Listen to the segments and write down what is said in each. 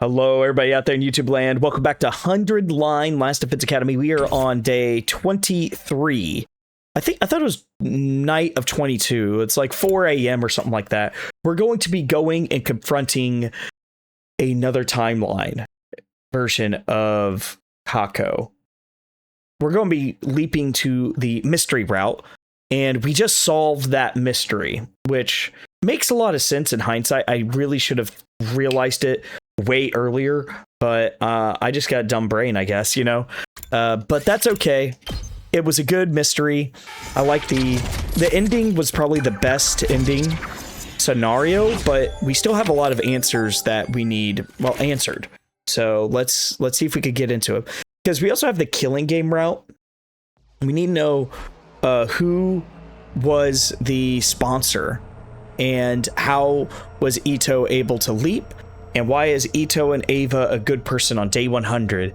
Hello, everybody out there in YouTube land. Welcome back to 100 Line Last Defense Academy. We are on day 23. I thought it was night of 22. It's like 4 a.m. or something like that. We're going to be going and confronting another timeline version of Kako. We're going to be leaping to the mystery route, and we just solved that mystery, which makes a lot of sense in hindsight. I really should have realized it way earlier, but I just got a dumb brain, I guess, you know. But that's okay. It was a good mystery. I like the ending was probably the best ending scenario, but we still have a lot of answers that we need, well, answered. So let's see if we could get into it, because we also have the killing game route. We need to know who was the sponsor and how was Ito able to leap. And why is Ito and Ava a good person on day 100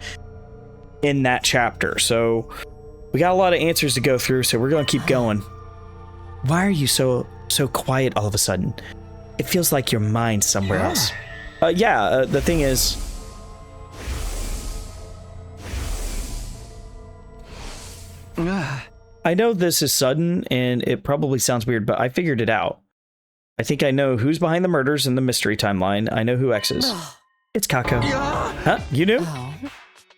in that chapter? So we got a lot of answers to go through, so we're going to keep going. Why are you so quiet all of a sudden? It feels like your mind's somewhere else. The thing is, I know this is sudden and it probably sounds weird, but I figured it out. I think I know who's behind the murders in the mystery timeline. I know who X is. It's Kako. Huh? You knew?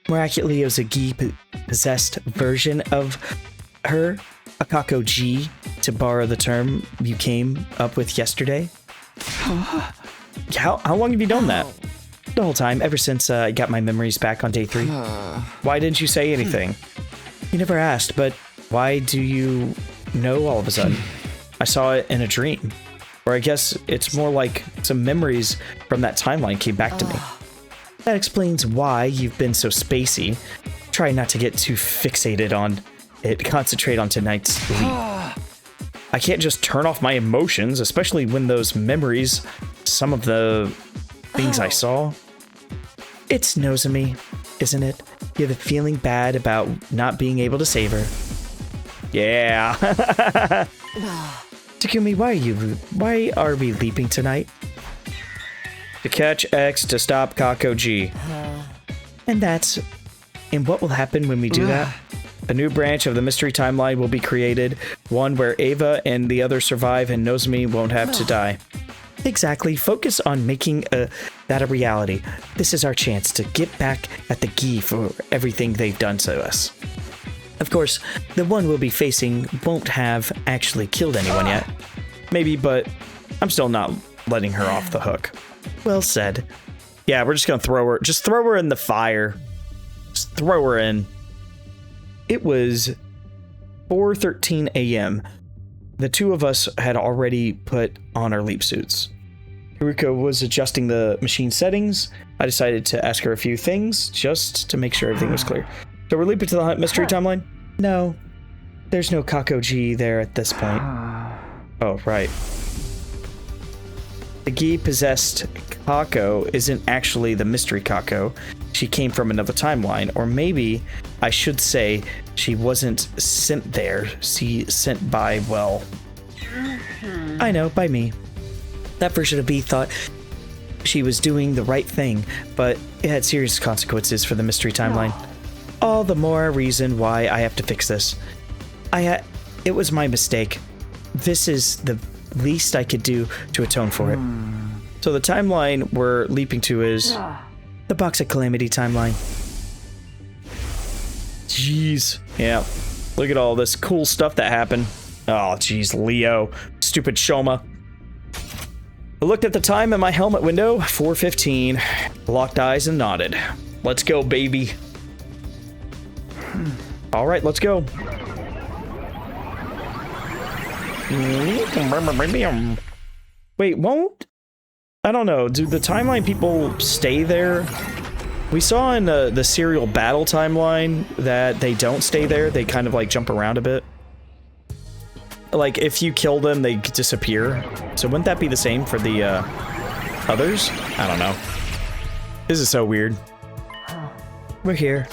More accurately, it was a Gi-possessed version of her. A Kako G, to borrow the term you came up with yesterday. How long have you done that? The whole time, ever since I got my memories back on day 3. Why didn't you say anything? You never asked, but why do you know all of a sudden? I saw it in a dream. Or I guess it's more like some memories from that timeline came back to me. That explains why you've been so spacey. Try not to get too fixated on it. Concentrate on tonight's sleep. I can't just turn off my emotions, especially when those memories, some of the things I saw. It's Nozomi, isn't it? You're feeling bad about not being able to save her. Yeah. Takumi, why are we leaping tonight? To catch X to stop Kako G. And what will happen when we do that? A new branch of the mystery timeline will be created, one where Ava and the others survive and Nozomi won't have to die. Exactly. Focus on making that a reality. This is our chance to get back at the Gi for everything they've done to us. Of course, the one we'll be facing won't have actually killed anyone yet. Maybe, but I'm still not letting her off the hook. Well said. Yeah, we're just gonna throw her in the fire. Just throw her in. It was 4:13 a.m. The two of us had already put on our leap suits. Hiruko was adjusting the machine settings. I decided to ask her a few things just to make sure everything was clear. So we're leaping to the mystery timeline? No. There's no Kako G there at this point. Oh, right. The Gi-possessed Kako isn't actually the mystery Kako. She came from another timeline. Or maybe I should say she wasn't sent there. She sent by, well... I know, by me. That version of me thought she was doing the right thing, but it had serious consequences for the mystery timeline. All the more reason why I have to fix this. It was my mistake. This is the least I could do to atone for it. So the timeline we're leaping to is the Box of Calamity timeline. Jeez. Yeah. Look at all this cool stuff that happened. Oh, jeez, Leo. Stupid Shoma. I looked at the time in my helmet window, 4:15. Locked eyes and nodded. Let's go, baby. All right, let's go. Wait, won't? I don't know. Do the timeline people stay there? We saw in the serial battle timeline that they don't stay there. They kind of like jump around a bit. Like if you kill them, they disappear. So wouldn't that be the same for the others? I don't know. This is so weird. We're here.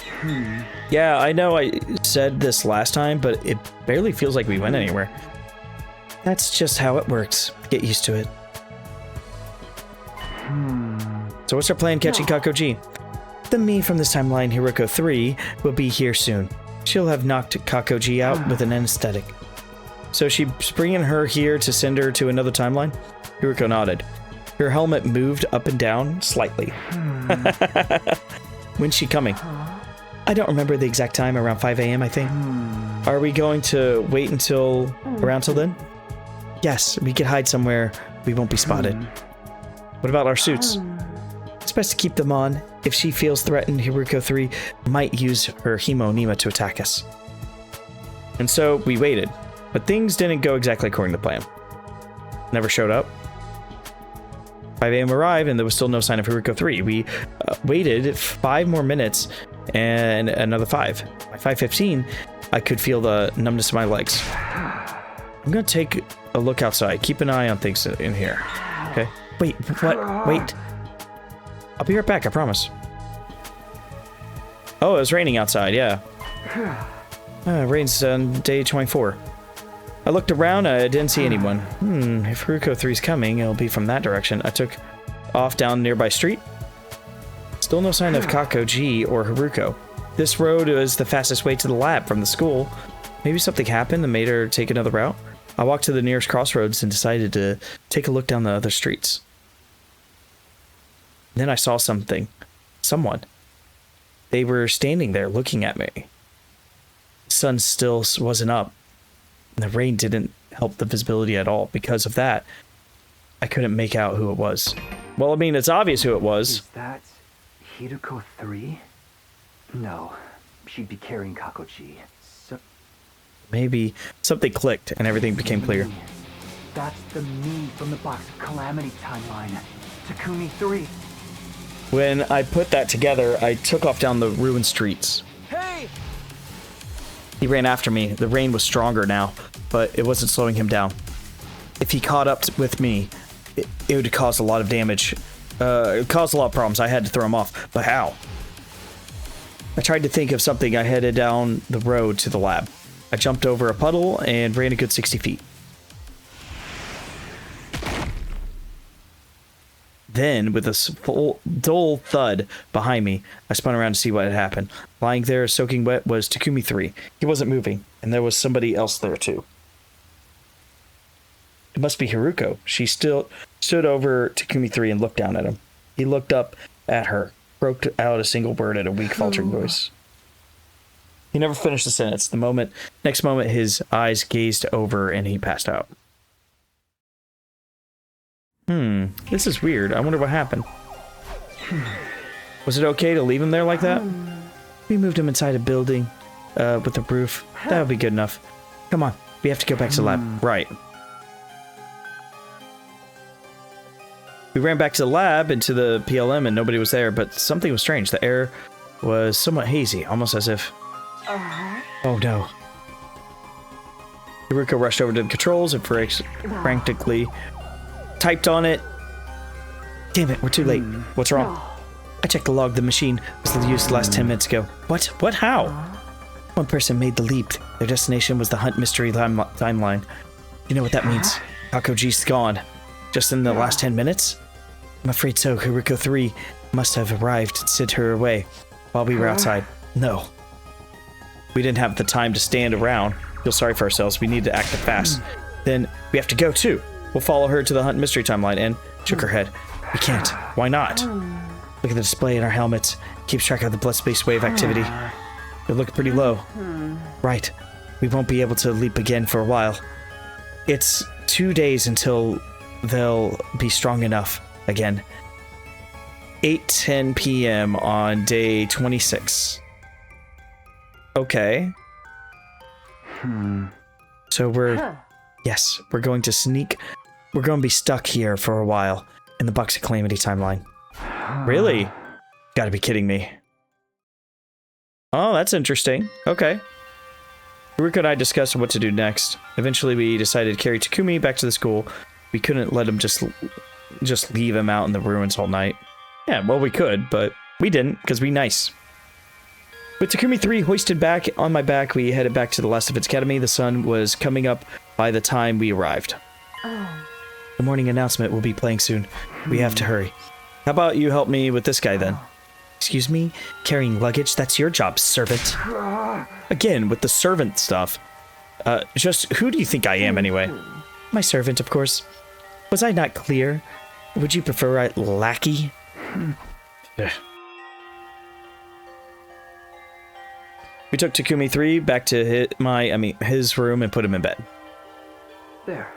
Yeah, I know I said this last time, but it barely feels like we went anywhere. That's just how it works. Get used to it. So what's our plan catching Kakoji? The me from this timeline, Hiruko 3, will be here soon. She'll have knocked Kakoji out with an anesthetic. So she's bringing her here to send her to another timeline? Hiruko nodded. Her helmet moved up and down slightly. When's she coming? I don't remember the exact time, around 5 a.m. I think. Are we going to wait until around till then? Yes, we could hide somewhere we won't be spotted. What about our suits? It's best to keep them on. If she feels threatened, Hiruko 3 might use her Himo-Nima to attack us. And so we waited, but things didn't go exactly according to plan. Never showed up. 5 a.m. arrived and there was still no sign of Hiruko 3. We waited 5 more minutes and another 5. By 5:15, I could feel the numbness in my legs. I'm gonna take a look outside. Keep an eye on things in here. Okay? Wait, what? Wait. I'll be right back, I promise. Oh, it was raining outside, yeah. Rain's on day 24. I looked around, I didn't see anyone. If Hiruko 3's coming, it'll be from that direction. I took off down a nearby street. Still no sign of Kakoji or Hiruko. This road is the fastest way to the lab from the school. Maybe something happened and made her take another route. I walked to the nearest crossroads and decided to take a look down the other streets. Then I saw something. Someone. They were standing there looking at me. The sun still wasn't up. And the rain didn't help the visibility at all. Because of that, I couldn't make out who it was. Well, I mean, it's obvious who it was. Is that Hiruko 3? No, she'd be carrying Kakoji. So maybe something clicked and everything became clear. That's the me from the Box of Calamity timeline. Takumi 3. When I put that together, I took off down the ruined streets. Hey! He ran after me. The rain was stronger now, but it wasn't slowing him down. If he caught up with me, it would cause a lot of damage. It caused a lot of problems. I had to throw him off. But how? I tried to think of something. I headed down the road to the lab. I jumped over a puddle and ran a good 60 feet. Then, with a full, dull thud behind me, I spun around to see what had happened. Lying there, soaking wet, was Takumi 3. He wasn't moving, and there was somebody else there too. It must be Hiruko. She still stood over Takumi 3 and looked down at him. He looked up at her, broke out a single word in a weak, faltering voice. He never finished the sentence. Next moment, his eyes gazed over and he passed out. This is weird. I wonder what happened. Was it okay to leave him there like that? We moved him inside a building with a roof. That would be good enough. Come on, we have to go back to the lab. Right. We ran back to the lab into the PLM and nobody was there, but something was strange. The air was somewhat hazy, almost as if... Oh no. Hiruko rushed over to the controls and frantically typed on it. Damn it, we're too late. What's wrong? I checked the log. The machine was used the last 10 minutes ago. What? What? How? One person made the leap. Their destination was the Hunt Mystery timeline. You know what that means? Kakoji's gone. Just in the last 10 minutes? I'm afraid so. Hiruko 3 must have arrived and sent her away while we were outside. No. We didn't have the time to stand around. Feel sorry for ourselves. We need to act fast. Then we have to go too. We'll follow her to the Hunt Mystery timeline. And shook her head. We can't. Why not? Look at the display in our helmets. Keeps track of the blood space wave activity. They look pretty low. Right. We won't be able to leap again for a while. It's 2 days until they'll be strong enough again. 8:10 p.m. on day 26. Okay. So we're going to sneak. We're going to be stuck here for a while in the Box of Calamity timeline. Really? Gotta be kidding me. Oh, that's interesting. Okay. Hiruko and I discussed what to do next. Eventually, we decided to carry Takumi back to the school. We couldn't let him just leave him out in the ruins all night. Yeah, well, we could, but we didn't, because we nice. With Takumi 3 hoisted back on my back, we headed back to the Last Defense Academy. The sun was coming up by the time we arrived. The morning announcement will be playing soon. We have to hurry. How about you help me with this guy then? Excuse me? Carrying luggage? That's your job, servant. Again, with the servant stuff. Just who do you think I am anyway? My servant, of course. Was I not clear? Would you prefer a lackey? We took Takumi 3 back to his room and put him in bed. There.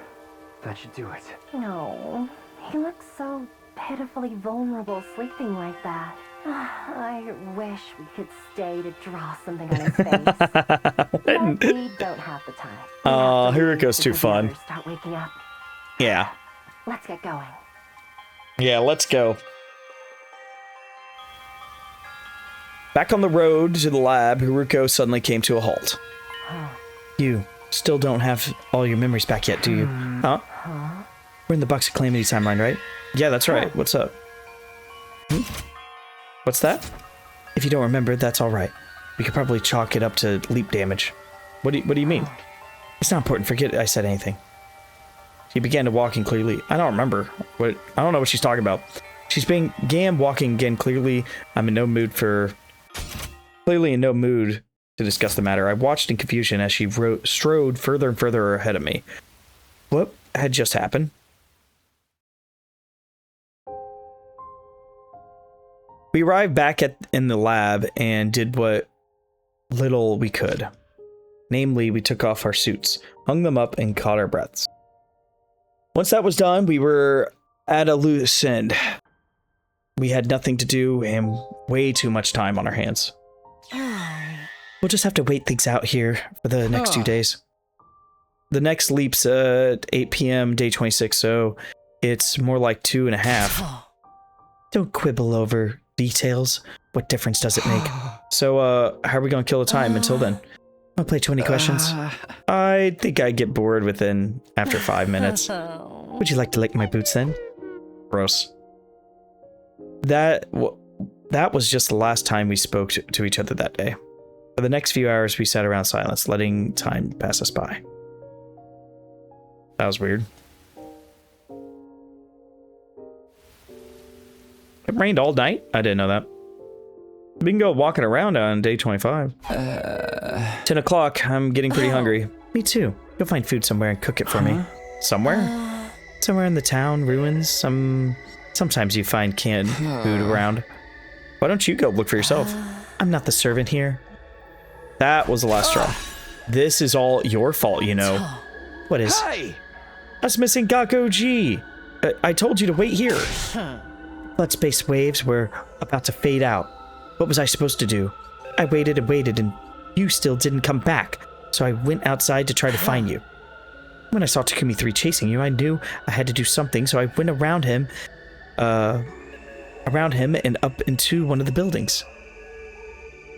That should do it. No, he looks so pitifully vulnerable sleeping like that. I wish we could stay to draw something on his face. But we don't have the time. Hiruko's too fun. Start waking up. Yeah. Let's get going. Yeah, let's go. Back on the road to the lab, Hiruko suddenly came to a halt. You still don't have all your memories back yet, do you? Huh? We're in the Box of Calamity timeline, right? Yeah, that's right. What's up? What's that? If you don't remember, that's all right. We could probably chalk it up to leap damage. What do you mean? It's not important. Forget I said anything. She began to walk in clearly. I don't remember. I don't know what she's talking about. She's began walking again clearly. I'm in no mood to discuss the matter. I watched in confusion as she strode further and further ahead of me. What had just happened? We arrived back in the lab and did what little we could. Namely, we took off our suits, hung them up, and caught our breaths. Once that was done, we were at a loose end. We had nothing to do and way too much time on our hands. We'll just have to wait things out here for the next 2 days. The next leap's at 8 p.m. day 26, so it's more like 2.5. Don't quibble over details. What difference does it make? So, how are we gonna kill the time until then? Wanna play 20 questions? I think I'd get bored after 5 minutes. Would you like to lick my boots then? Gross. That was just the last time we spoke to each other that day. For the next few hours, we sat around silence, letting time pass us by. That was weird. It rained all night? I didn't know that. We can go walking around on day 25. 10 o'clock. I'm getting pretty hungry. Me too. You'll find food somewhere and cook it for me. Somewhere? Somewhere in the town, ruins. Sometimes you find canned food around. Why don't you go look for yourself? I'm not the servant here. That was the last straw. This is all your fault, you know. What is? Hey! Us missing Gakko G. I told you to wait here. Blood space waves were about to fade out. What was I supposed to do? I waited and waited, and you still didn't come back. So I went outside to try to find you. When I saw Takumi 3 chasing you, I knew I had to do something, so I went around him and up into one of the buildings.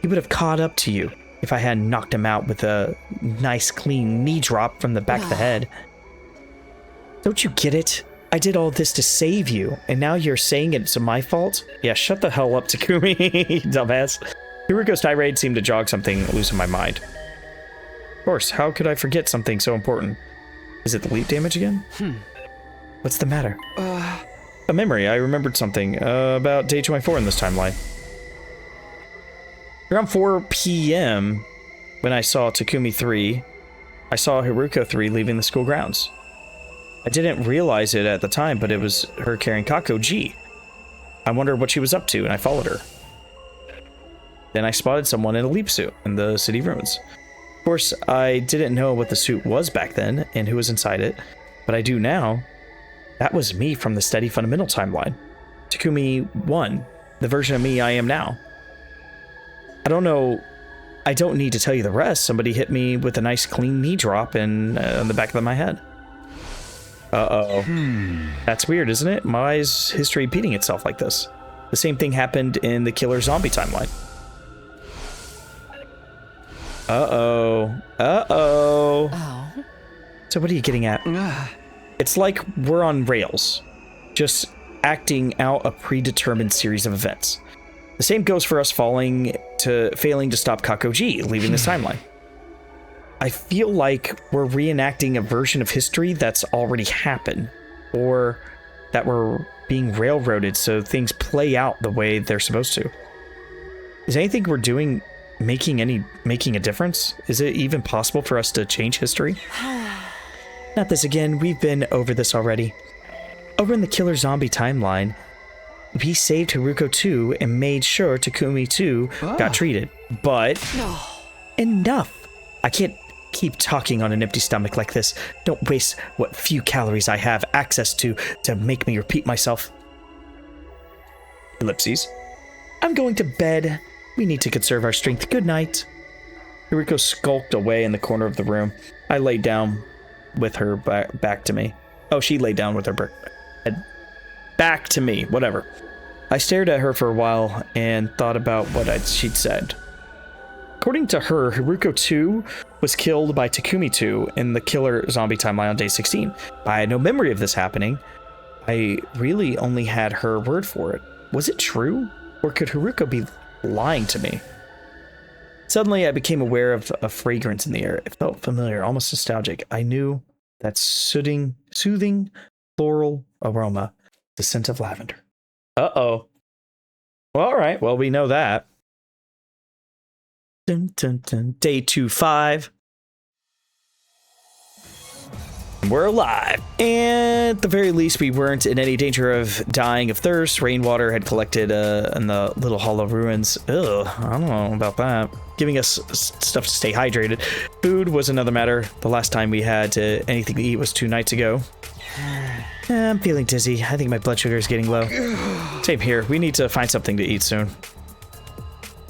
He would have caught up to you if I hadn't knocked him out with a nice clean knee drop from the back of the head. Don't you get it? I did all this to save you, and now you're saying it's my fault? Yeah, shut the hell up, Takumi, dumbass. Hiruko's tirade seemed to jog something loose in my mind. Of course, how could I forget something so important? Is it the leap damage again? What's the matter? A memory. I remembered something about day 24 in this timeline. Around 4 p.m., when I saw Takumi 3, I saw Hiruko 3 leaving the school grounds. I didn't realize it at the time, but it was her carrying Gakko G. I wondered what she was up to, and I followed her. Then I spotted someone in a leap suit in the city ruins. Of course, I didn't know what the suit was back then, and who was inside it, but I do now. That was me from the Steady Fundamental timeline. Takumi 1, the version of me I am now. I don't know. I don't need to tell you the rest. Somebody hit me with a nice clean knee drop on the back of my head. Uh-oh. That's weird, isn't it? Why is history repeating itself like this? The same thing happened in the Killer Zombie timeline. Uh-oh. Uh-oh. Oh. So what are you getting at? It's like we're on rails, just acting out a predetermined series of events. The same goes for us failing to stop Gakko G leaving this timeline. I feel like we're reenacting a version of history that's already happened, or that we're being railroaded so things play out the way they're supposed to. Is anything we're doing making a difference? Is it even possible for us to change history? Not this again. We've been over this already. Over in the killer zombie timeline, we saved Hiruko 2 and made sure Takumi 2 got treated. But enough. I can't keep talking on an empty stomach like this. Don't waste what few calories I have access to make me repeat myself. Ellipses. I'm going to bed. We need to conserve our strength. Good night. Hiruko skulked away in the corner of the room. I laid down with her back to me. Oh, she laid down with her back to me. Whatever. I stared at her for a while and thought about what she'd said. According to her, Hiruko 2 was killed by Takumi 2 in the killer zombie timeline on day 16. I had no memory of this happening. I really only had her word for it. Was it true? Or could Hiruko be lying to me? Suddenly, I became aware of a fragrance in the air. It felt familiar, almost nostalgic. I knew that soothing floral aroma, the scent of lavender. Uh-oh. Well, all right. Well, we know that. Dun, dun, dun. Day 2-5. We're alive. And at the very least, we weren't in any danger of dying of thirst. Rainwater had collected in the little hollow ruins. Ugh, I don't know about that. Giving us stuff to stay hydrated. Food was another matter. The last time we had anything to eat was 2 nights ago. I'm feeling dizzy. I think my blood sugar is getting low. Same here. We need to find something to eat soon.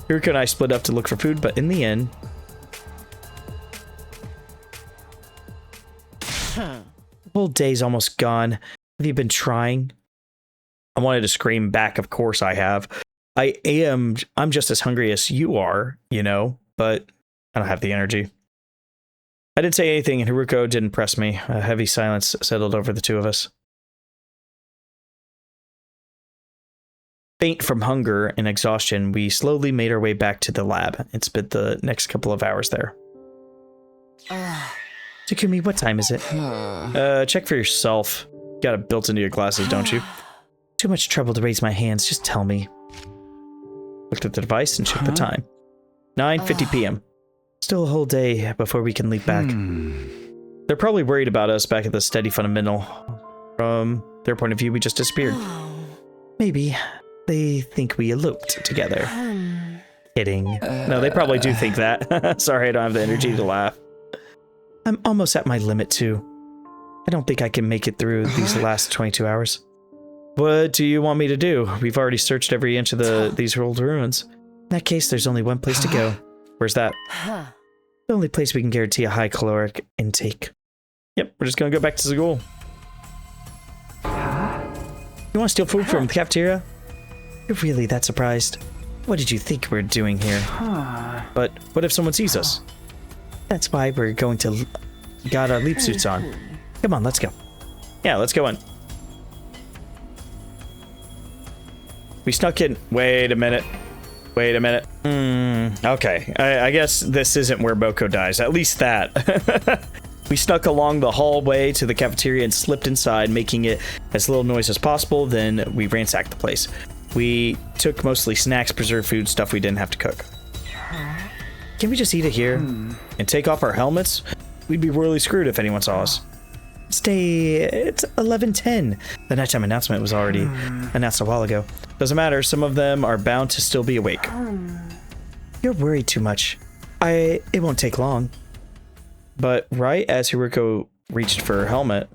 Hiruko and I split up to look for food, but in the end... The whole day's almost gone. Have you been trying? I wanted to scream back, of course I have. I'm just as hungry as you are, you know, but I don't have the energy. I didn't say anything, and Hiruko didn't press me. A heavy silence settled over the two of us. Faint from hunger and exhaustion, we slowly made our way back to the lab and spent the next couple of hours there. Takumi, what time is it? Check for yourself. Got it built into your glasses, don't you? Too much trouble to raise my hands, just tell me. Looked at the device and checked the time. 9:50 p.m. Still a whole day before we can leave back. They're probably worried about us back at the Steady Fundamental. From their point of view, we just disappeared. Maybe. They think we eloped together. Kidding. No, they probably do think that. Sorry, I don't have the energy to laugh. I'm almost at my limit, too. I don't think I can make it through these last 22 hours. What do you want me to do? We've already searched every inch of these old ruins. In that case, there's only one place to go. Where's that? The only place we can guarantee a high caloric intake. Yep, we're just gonna go back to school. You want to steal food from the cafeteria? You're really that surprised? What did you think we're doing here? But what if someone sees us? That's why we're going to... Got our leap suits on. Come on, let's go. Yeah, let's go in. We snuck in. Wait a minute. Okay. I guess this isn't where Boko dies. At least that. We snuck along the hallway to the cafeteria and slipped inside, making it as little noise as possible. Then we ransacked the place. We took mostly snacks, preserved food, stuff we didn't have to cook. Can we just eat it here? And take off our helmets? We'd be royally screwed if anyone saw us. It's 11:10. The nighttime announcement was already announced a while ago. Doesn't matter, some of them are bound to still be awake. You're worried too much. It won't take long. But right as Hiruko reached for her helmet...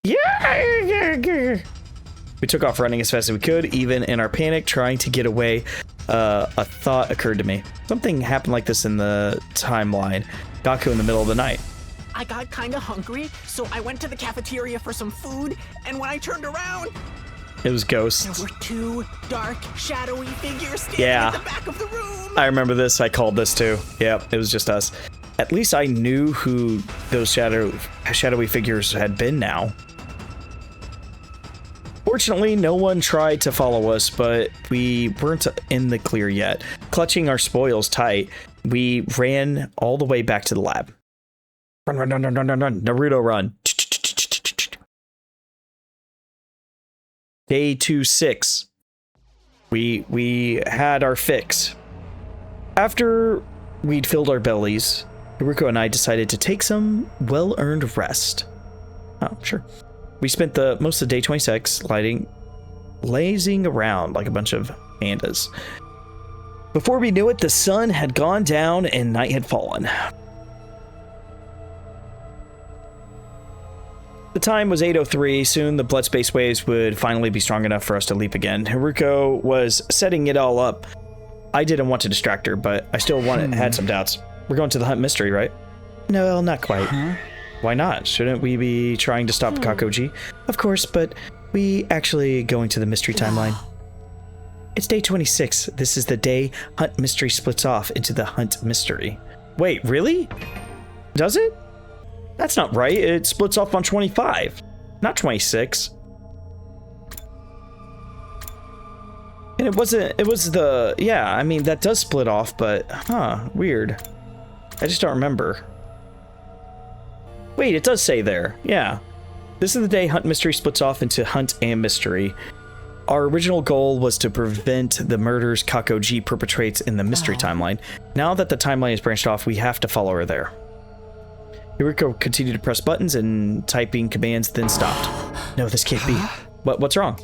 Yeah! We took off running as fast as we could, even in our panic, trying to get away. A thought occurred to me. Something happened like this in the timeline. Gaku in the middle of the night. I got kinda hungry, so I went to the cafeteria for some food, and when I turned around, it was ghosts. there were 2 dark, shadowy figures standing at the back of the room. I remember this. I called this too. Yep, it was just us. At least I knew who those shadowy figures had been now. Fortunately, no one tried to follow us, but we weren't in the clear yet. Clutching our spoils tight, we ran all the way back to the lab. Run, run, run, run, run, run, run. Naruto run. Day 26. We had our fix. After we'd filled our bellies, Hiruko and I decided to take some well-earned rest. Oh, sure. We spent most of day 26 lazing around like a bunch of pandas. Before we knew it, the sun had gone down and night had fallen. The time was 8:03. Soon the blood space waves would finally be strong enough for us to leap again. Hiruko was setting it all up. I didn't want to distract her, but I still had some doubts. We're going to the hunt mystery, right? No, not quite. Why not? Shouldn't we be trying to stop Kakoji? Of course, but we actually going to the mystery timeline. It's day 26. This is the day hunt mystery splits off into the hunt mystery. Wait, really? Does it? That's not right. It splits off on 25, not 26. And it was yeah, I mean, that does split off, but, weird. I just don't remember. Wait, it does say there. Yeah. This is the day hunt mystery splits off into hunt and mystery. Our original goal was to prevent the murders Kakoji perpetrates in the mystery timeline. Now that the timeline is branched off, we have to follow her there. Hiruko continued to press buttons and typing commands, then stopped. No, this can't be. What's wrong?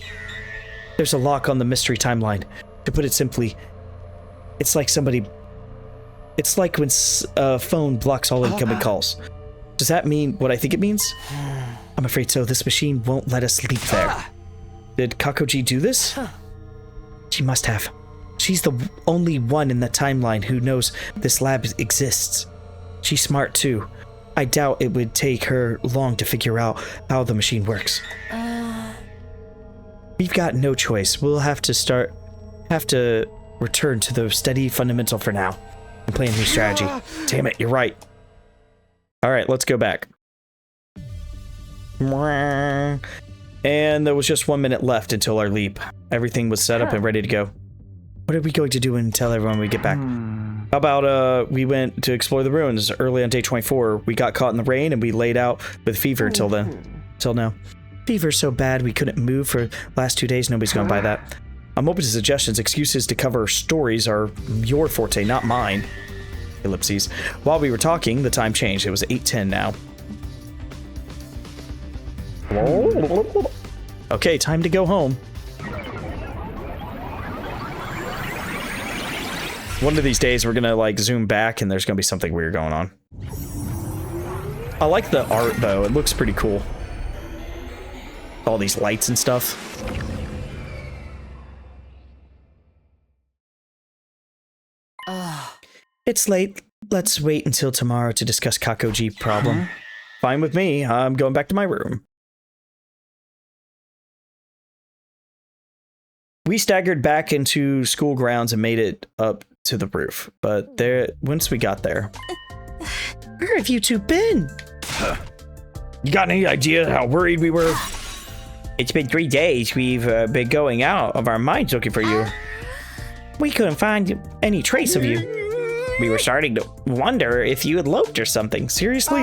There's a lock on the mystery timeline. To put it simply, it's like when a phone blocks all incoming calls. Does that mean what I think it means? I'm afraid so. This machine won't let us leap there. Did Kakoji do this? She must have. She's the only one in the timeline who knows this lab exists. She's smart too. I doubt it would take her long to figure out how the machine works. We've got no choice. We'll have to return to the steady fundamental for now and plan a new strategy. Damn it, you're right. All right, let's go back. And there was just 1 minute left until our leap. Everything was set up and ready to go. What are we going to do and tell everyone when we get back? How about we went to explore the ruins early on day 24. We got caught in the rain and we laid out with fever until now. Fever's so bad we couldn't move for the last 2 days. Nobody's gonna buy that. I'm open to suggestions. Excuses to cover stories are your forte, not mine. Ellipses. While we were talking, the time changed. It was 8:10 now. Okay, time to go home. One of these days we're gonna like zoom back and there's gonna be something weird going on. I like the art though, it looks pretty cool. All these lights and stuff. It's late. Let's wait until tomorrow to discuss Kakoji problem. Fine with me. I'm going back to my room. We staggered back into school grounds and made it up to the roof. But once we got there... Where have you two been? You got any idea how worried we were? It's been 3 days. We've been going out of our minds looking for you. We couldn't find any trace of you. We were starting to wonder if you eloped or something. Seriously?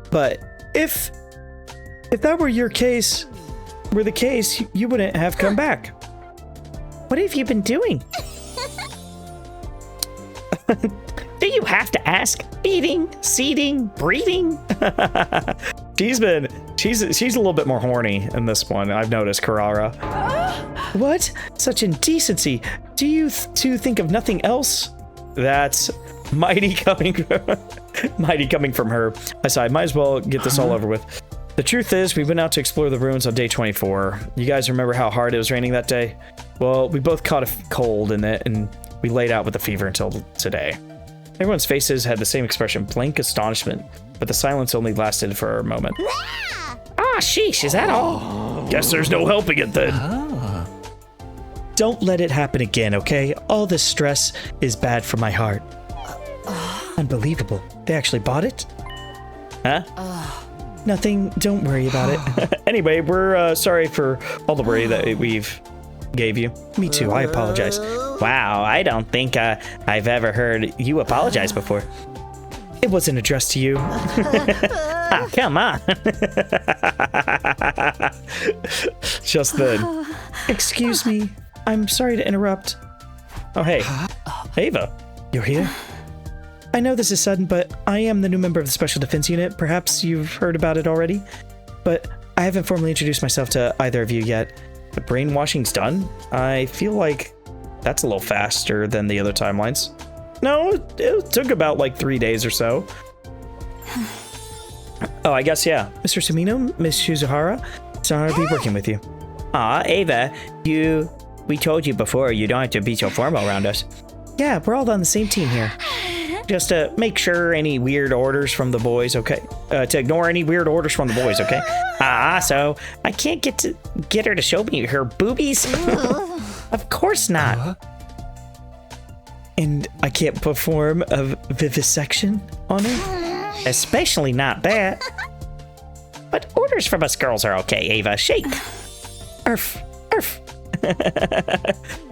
But if that were the case, you wouldn't have come back. What have you been doing? Do you have to ask? Eating, seeding, breeding? She's a little bit more horny in this one. I've noticed, Karara. What? Such indecency. Do you two think of nothing else? That's mighty coming from her. I sighed, might as well get this all over with. The truth is, we went out to explore the ruins on day 24. You guys remember how hard it was raining that day? Well, we both caught a cold in it, and we laid out with the fever until today. Everyone's faces had the same expression, blank astonishment, but the silence only lasted for a moment. Sheesh, is that all? Guess there's no helping it then. Don't let it happen again, okay? All this stress is bad for my heart. Unbelievable. They actually bought it? Huh? Nothing. Don't worry about it. Anyway, we're sorry for all the worry that we've gave you. Me too. I apologize. Wow, I don't think I've ever heard you apologize before. It wasn't addressed to you. Ah, come on. Just then. Excuse me. I'm sorry to interrupt. Oh, hey. Ava, you're here? I know this is sudden, but I am the new member of the Special Defense Unit. Perhaps you've heard about it already. But I haven't formally introduced myself to either of you yet. The brainwashing's done? I feel like that's a little faster than the other timelines. No, it took about like 3 days or so. Oh, I guess, yeah. Mr. Sumino, Miss Shizuhara, it's an honor to be working with you. Aw, Ava, we told you before you don't have to be so formal around us. Yeah, we're all on the same team here. Just to make sure any weird orders from the boys, okay? To ignore any weird orders from the boys, okay? So I can't get her to show me her boobies? Of course not. And I can't perform a vivisection on her? Especially not that. But orders from us girls are okay, Ava. Shake. Urf. Urf.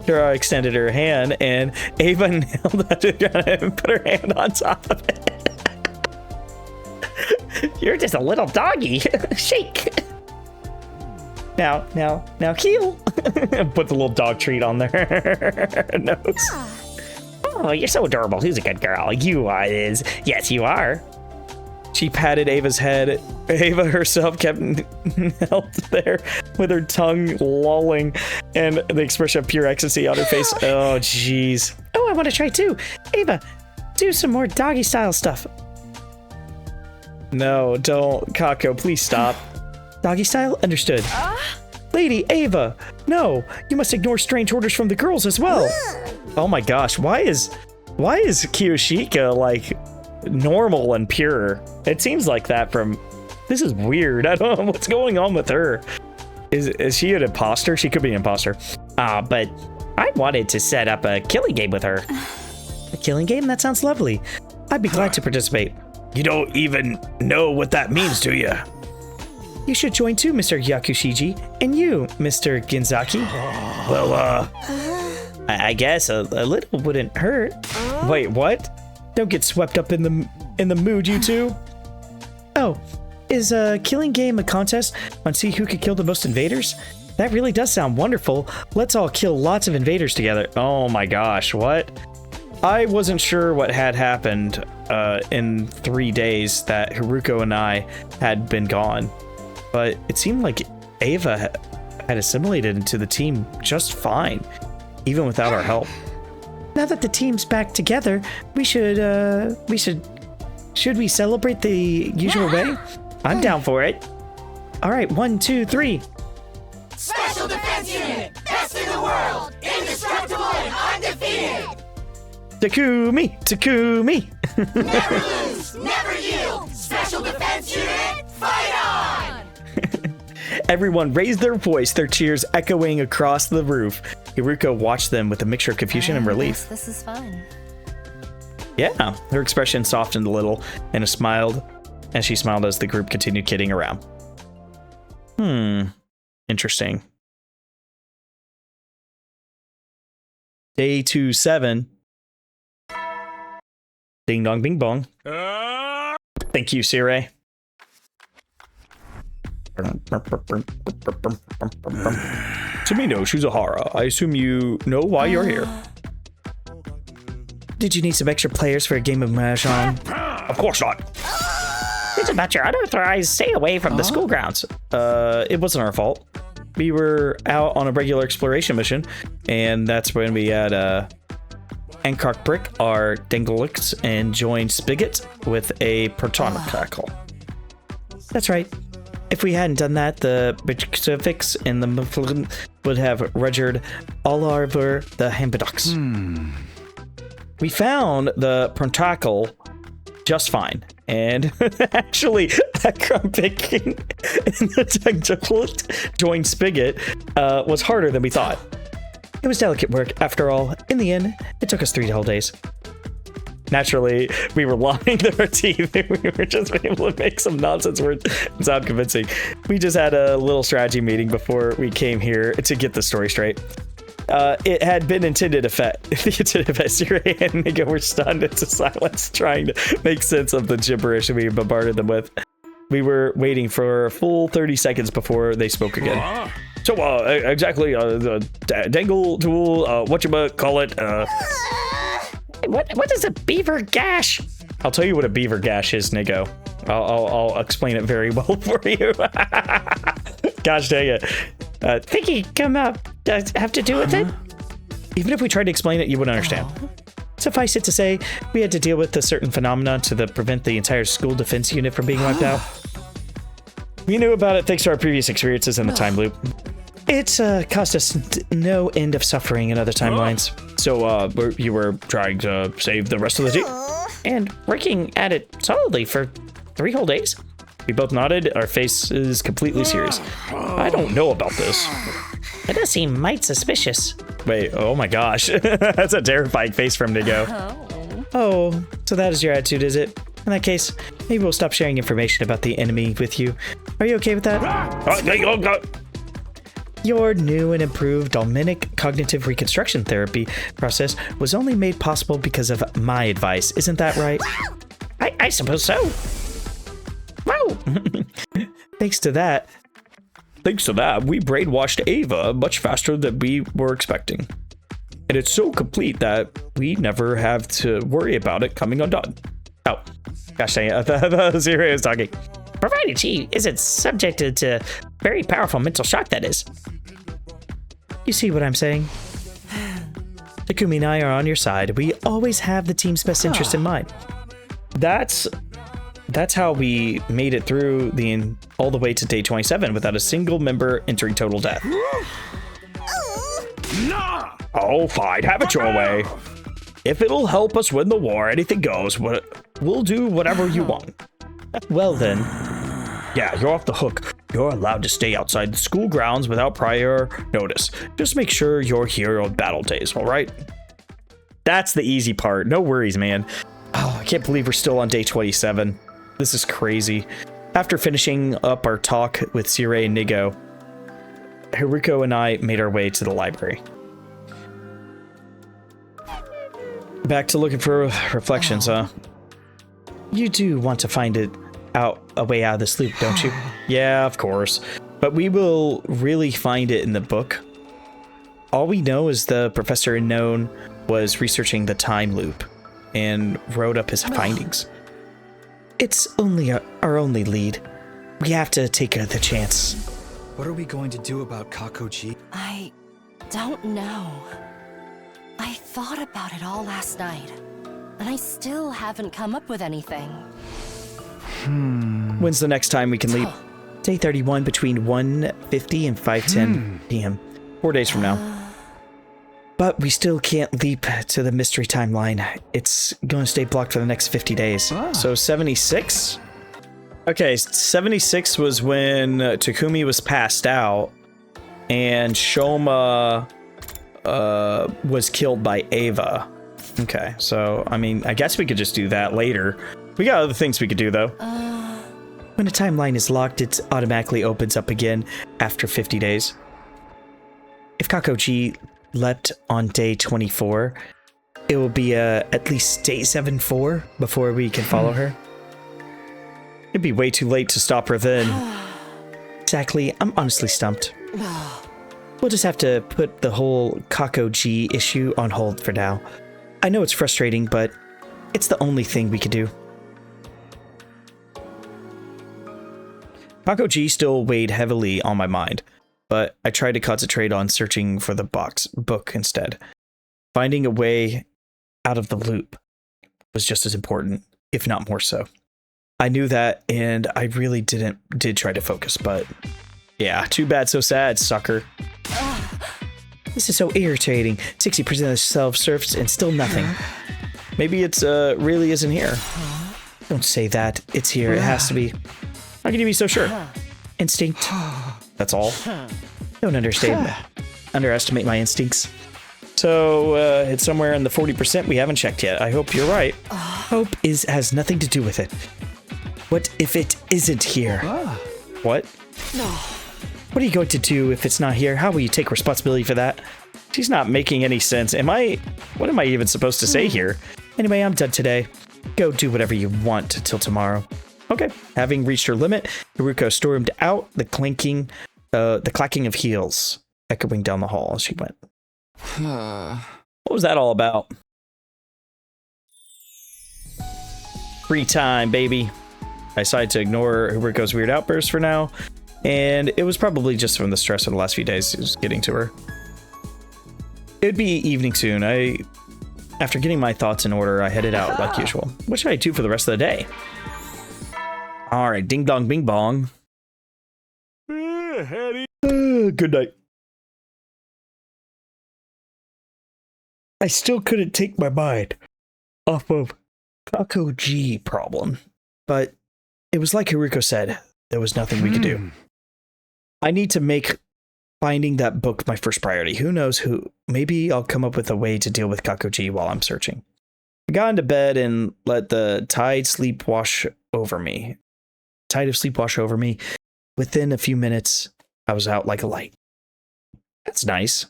Dora extended her hand, and Ava nailed it and put her hand on top of it. You're just a little doggy. Shake. Now, heel. Put the little dog treat on their nose. Oh, you're so adorable. Who's a good girl? You are, Liz. Yes, you are. She patted Ava's head. Ava herself kept held there with her tongue lolling and the expression of pure ecstasy on her face. Oh, jeez. Oh, I want to try too. Ava, do some more doggy style stuff. No, don't. Kako, please stop. Doggy style? Understood. Lady Ava, no, you must ignore strange orders from the girls as well. Oh my gosh, why is Kiyoshika like normal and pure? It seems like that from... This is weird. I don't know what's going on with her. Is she an imposter? She could be an imposter. But I wanted to set up a killing game with her. A killing game? That sounds lovely. I'd be glad to participate. You don't even know what that means, do you? You should join too, Mr. Yakushiji. And you, Mr. Ginzaki. Well, I guess a little wouldn't hurt. Wait, what? Don't get swept up in the mood, you two. Oh, is a killing game a contest on see who could kill the most invaders? That really does sound wonderful. Let's all kill lots of invaders together. Oh my gosh, what? I wasn't sure what had happened in 3 days that Hiruko and I had been gone, but it seemed like Ava had assimilated into the team just fine, even without our help. Now that the team's back together, should we celebrate the usual way? I'm down for it. All right, 1, 2, 3. Special Defense Unit, best in the world, indestructible and undefeated. Takumi. Never lose, never yield. Special Defense Unit, fight on! Everyone raised their voice, their cheers echoing across the roof. Hiruko watched them with a mixture of confusion and relief. This is fun. Yeah, her expression softened a little, and she smiled as the group continued kidding around. Interesting. Day 2-7. Ding dong bing bong. Thank you, Sire. Sumino Shizuhara, I assume you know why you're here. Did you need some extra players for a game of Mahjong? Of course not. It's about your unauthorized stay away from the school grounds. It wasn't our fault. We were out on a regular exploration mission, and that's when we had Ankark Brick, our Dengalix, and joined Spigot with a Protonic Crackle. That's right. If we hadn't done that, the Pacifics and the Muflin would have registered all over the Hambidox. We found the Prontacle just fine, and actually, Akram picking in the technical joined Spigot was harder than we thought. It was delicate work, after all. In the end, it took us 3 whole days. Naturally, we were lying to our teeth. We were just able to make some nonsense words and sound convincing. We just had a little strategy meeting before we came here to get the story straight. It had been intended effect. The intended effect. Siri and Nigo were stunned into silence, trying to make sense of the gibberish we bombarded them with. We were waiting for a full 30 seconds before they spoke again. So, exactly, the dangle tool, whatchamacallit, What is a beaver gash? I'll tell you what a beaver gash is, Nigo. I'll explain it very well for you. Gosh dang it. Thinking come up does have to do with it? Even if we tried to explain it, you wouldn't understand. Suffice it to say, we had to deal with a certain phenomenon to prevent the entire school defense unit from being wiped out. We knew about it thanks to our previous experiences in the time loop. It's caused us no end of suffering in other timelines. So you were trying to save the rest of the team? And working at it solidly for 3 whole days? We both nodded, our faces completely serious. I don't know about this. It does seem mighty suspicious. Wait, oh my gosh. That's a terrifying face from Nigo. Oh, so that is your attitude, is it? In that case, maybe we'll stop sharing information about the enemy with you. Are you okay with that? Your new and improved Dolmenic cognitive reconstruction therapy process was only made possible because of my advice. Isn't that right? I suppose so. Wow. Thanks to that, we brainwashed Ava much faster than we were expecting. And it's so complete that we never have to worry about it coming undone. Oh, gosh dang it. The Zero is talking. Provided she isn't subjected to very powerful mental shock, that is. You see what I'm saying? Takumi and I are on your side. We always have the team's best interest in mind. That's how we made it through all the way to day 27 without a single member entering total death. Oh, fine. Have it your way. If it'll help us win the war, anything goes. We'll do whatever you want. Well then. Yeah, you're off the hook. You're allowed to stay outside the school grounds without prior notice. Just make sure you're here on battle days, all right? That's the easy part. No worries, man. Oh, I can't believe we're still on day 27. This is crazy. After finishing up our talk with Sire and Nigo, Hiruko and I made our way to the library. Back to looking for reflections, huh? You do want to find a way out of this loop, don't you? Yeah, of course. But we will really find it in the book. All we know is the Professor Unknown was researching the time loop and wrote up his findings. It's only our only lead. We have to take the chance. What are we going to do about Kakoji? I don't know. I thought about it all last night, and I still haven't come up with anything. When's the next time we can leave? Day 31 between 1:50 and 5:10 p.m. 4 days from now. But we still can't leap to the mystery timeline. It's going to stay blocked for the next 50 days. So 76? Okay, 76 was when Takumi was passed out and Shoma was killed by Ava. Okay, so, I mean, I guess we could just do that later. We got other things we could do, though. When a timeline is locked, it automatically opens up again after 50 days. If Kakoji leapt on day 24, it will be at least day 74 before we can follow her. It'd be way too late to stop her then. Exactly, I'm honestly stumped. We'll just have to put the whole Kakoji issue on hold for now. I know it's frustrating, but it's the only thing we could do. Kakoji still weighed heavily on my mind, but I tried to concentrate on searching for the book instead. Finding a way out of the loop was just as important, if not more so. I knew that, and I really did try to focus, but yeah, too bad, so sad, sucker. This is so irritating. 60% of the shelf surfaced and still nothing. Maybe it's really isn't here. Don't say that. It's here. It has to be. How can you be so sure? Instinct. That's all. Don't underestimate my instincts. So it's somewhere in the 40% we haven't checked yet. I hope you're right. Hope has nothing to do with it. What if it isn't here? What? No. What are you going to do if it's not here? How will you take responsibility for that? She's not making any sense. What am I even supposed to say here? Anyway, I'm done today. Go do whatever you want till tomorrow. Okay. Having reached her limit, Hiruko stormed out, the clacking of heels echoing down the hall as she went. What was that all about? Free time, baby. I decided to ignore Hiruko's weird outburst for now, and it was probably just from the stress of the last few days it was getting to her. It'd be evening soon. After getting my thoughts in order, I headed out like usual. What should I do for the rest of the day? All right, ding dong bing bong. Good night. I still couldn't take my mind off of Kakoji problem, but it was like Hiruko said, there was nothing we could do. I need to make finding that book my first priority. Who knows who? Maybe I'll come up with a way to deal with Kakoji while I'm searching. I got into bed and let the tide of sleep wash over me. Within a few minutes, I was out like a light. That's nice.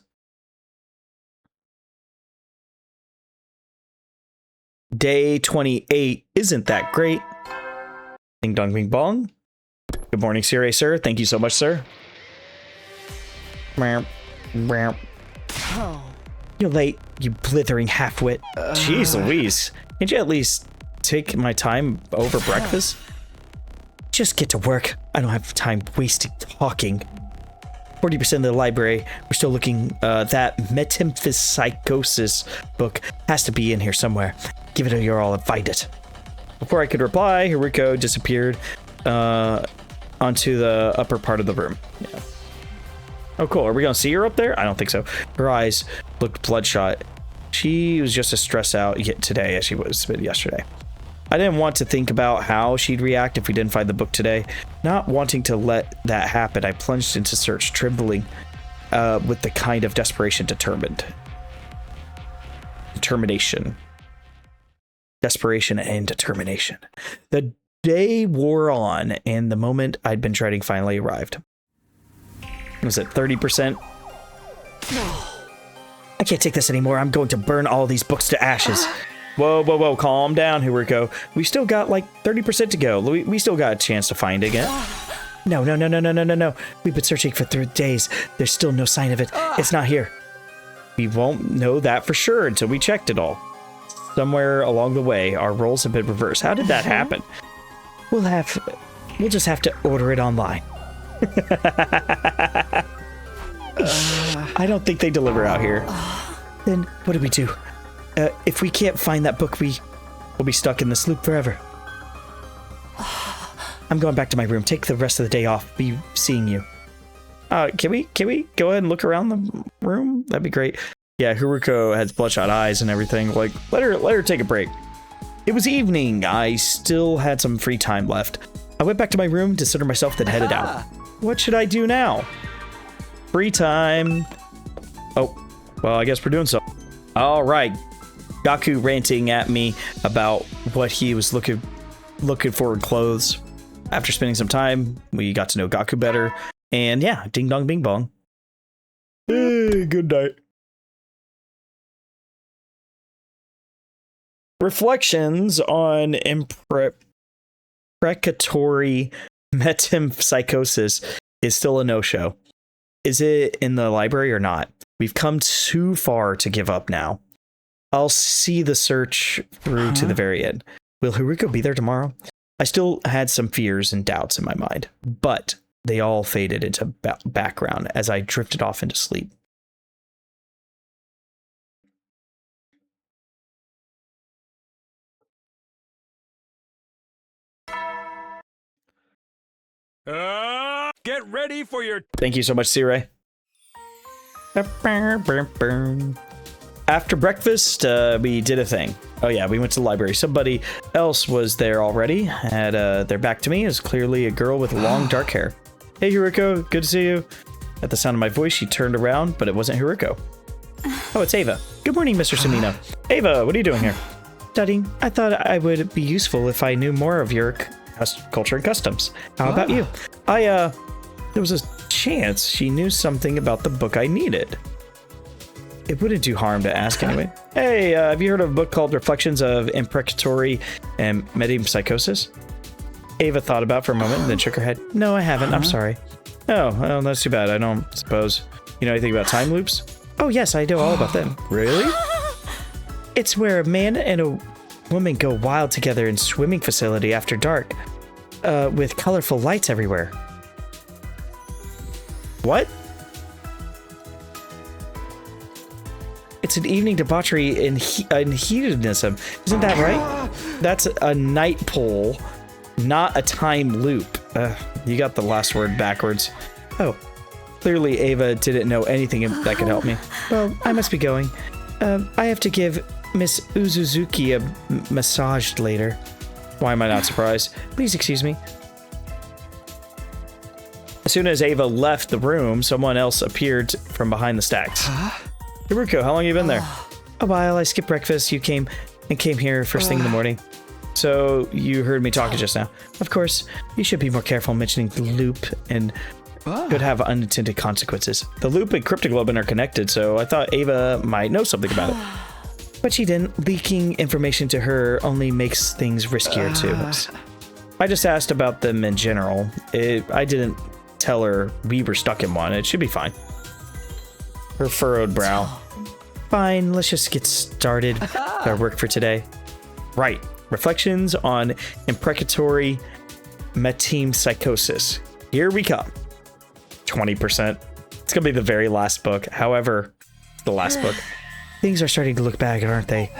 Day 28 isn't that great. Ding dong bing bong. Good morning, Siri, sir. Thank you so much, sir. Oh. You're late, you blithering half-wit. Jeez Louise. Can't you at least take my time over breakfast? Just get to work. I don't have time wasting talking. 40% of the library. We're still looking. That metempsychosis book has to be in here somewhere. Give it a your all and find it. Before I could reply, Hiruko disappeared onto the upper part of the room. Yeah. Oh, cool. Are we going to see her up there? I don't think so. Her eyes looked bloodshot. She was just as stressed out today as she was yesterday. I didn't want to think about how she'd react if we didn't find the book today. Not wanting to let that happen, I plunged into search, trembling with the kind of desperation determination. Desperation and determination. The day wore on, and the moment I'd been dreading finally arrived. Was it 30%? I can't take this anymore. I'm going to burn all these books to ashes. Whoa. Calm down, Hiruko. We still got like 30% to go. We still got a chance to find it again. No. We've been searching for 3 days. There's still no sign of it. It's not here. We won't know that for sure until we checked it all. Somewhere along the way, our roles have been reversed. How did that happen? We'll just have to order it online. I don't think they deliver out here. Then what do we do? If we can't find that book, we'll be stuck in this loop forever. I'm going back to my room. Take the rest of the day off. Be seeing you. Can we go ahead and look around the room? That'd be great. Yeah, Hiruko has bloodshot eyes and everything. Like, let her take a break. It was evening. I still had some free time left. I went back to my room to consider myself, then headed out. What should I do now? Free time. Oh, well, I guess we're doing so. All right. Gaku ranting at me about what he was looking for in clothes. After spending some time, we got to know Gaku better. And yeah, ding dong bing bong. Hey, good night. Reflections on imprecatory metempsychosis is still a no-show. Is it in the library or not? We've come too far to give up now. I'll see the search through to the very end. Will Hiruko be there tomorrow? I still had some fears and doubts in my mind, but they all faded into background as I drifted off into sleep. Get ready for your... Thank you so much, Sire. After breakfast, we did a thing. Oh yeah, we went to the library. Somebody else was there already. Had their back to me. It was clearly a girl with long dark hair. Hey Hiruko, good to see you. At the sound of my voice, she turned around, but it wasn't Hiruko. Oh, it's Ava. Good morning, Mr. Sumino. Ava, what are you doing here? Studying. I thought I would be useful if I knew more of your culture and customs. How about you? There was a chance she knew something about the book I needed. it wouldn't do harm to ask anyway. Hey, have you heard of a book called Reflections of Imprecatory and Metempsychosis? Ava thought about it for a moment and then shook her head. No, I haven't. I'm sorry. Oh, well, that's too bad. I don't suppose. You know anything about time loops? Oh, yes, I know all about them. Really? It's where a man and a woman go wild together in swimming facility after dark, with colorful lights everywhere. What? It's an evening debauchery and hedonism. Isn't that right? That's a night pool, not a time loop. You got the last word backwards. Oh, clearly Ava didn't know anything that could help me. Well, I must be going. I have to give Miss Uzuzuki a massage later. Why am I not surprised? Please excuse me. As soon as Ava left the room, someone else appeared from behind the stacks. Hiruko, how long have you been there? A while. I skipped breakfast. You came here first thing in the morning. So you heard me talking just now. Of course, you should be more careful mentioning the loop and could have unintended consequences. The loop and cryptoglobin are connected, so I thought Ava might know something about it. But she didn't. Leaking information to her only makes things riskier too. I just asked about them in general. I didn't tell her we were stuck in one. It should be fine. Her furrowed brow. Fine, let's just get started with our work for today. Right. Reflections on Imprecatory Metempsychosis. Here we come. 20%. It's going to be the very last book. However, the last book. Things are starting to look bad, aren't they?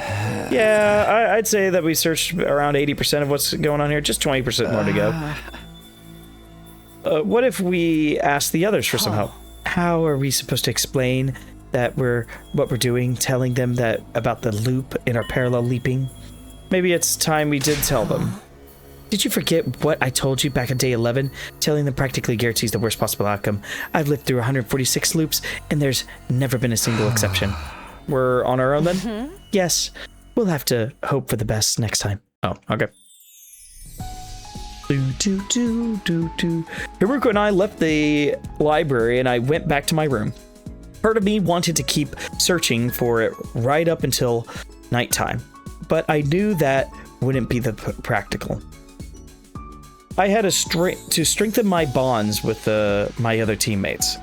Yeah, I'd say that we searched around 80% of what's going on here. Just 20% more to go. What if we ask the others for some help? How are we supposed to explain that what we're doing, telling them that about the loop in our parallel leaping? Maybe it's time we did tell them. Did you forget what I told you back on day 11? Telling them practically guarantees the worst possible outcome. I've lived through 146 loops, and there's never been a single exception. We're on our own then? Mm-hmm. Yes. We'll have to hope for the best next time. Oh, okay. Hiruko and I left the library, and I went back to my room. Part of me wanted to keep searching for it right up until nighttime, but I knew that wouldn't be the practical. I had to strengthen my bonds with my other teammates.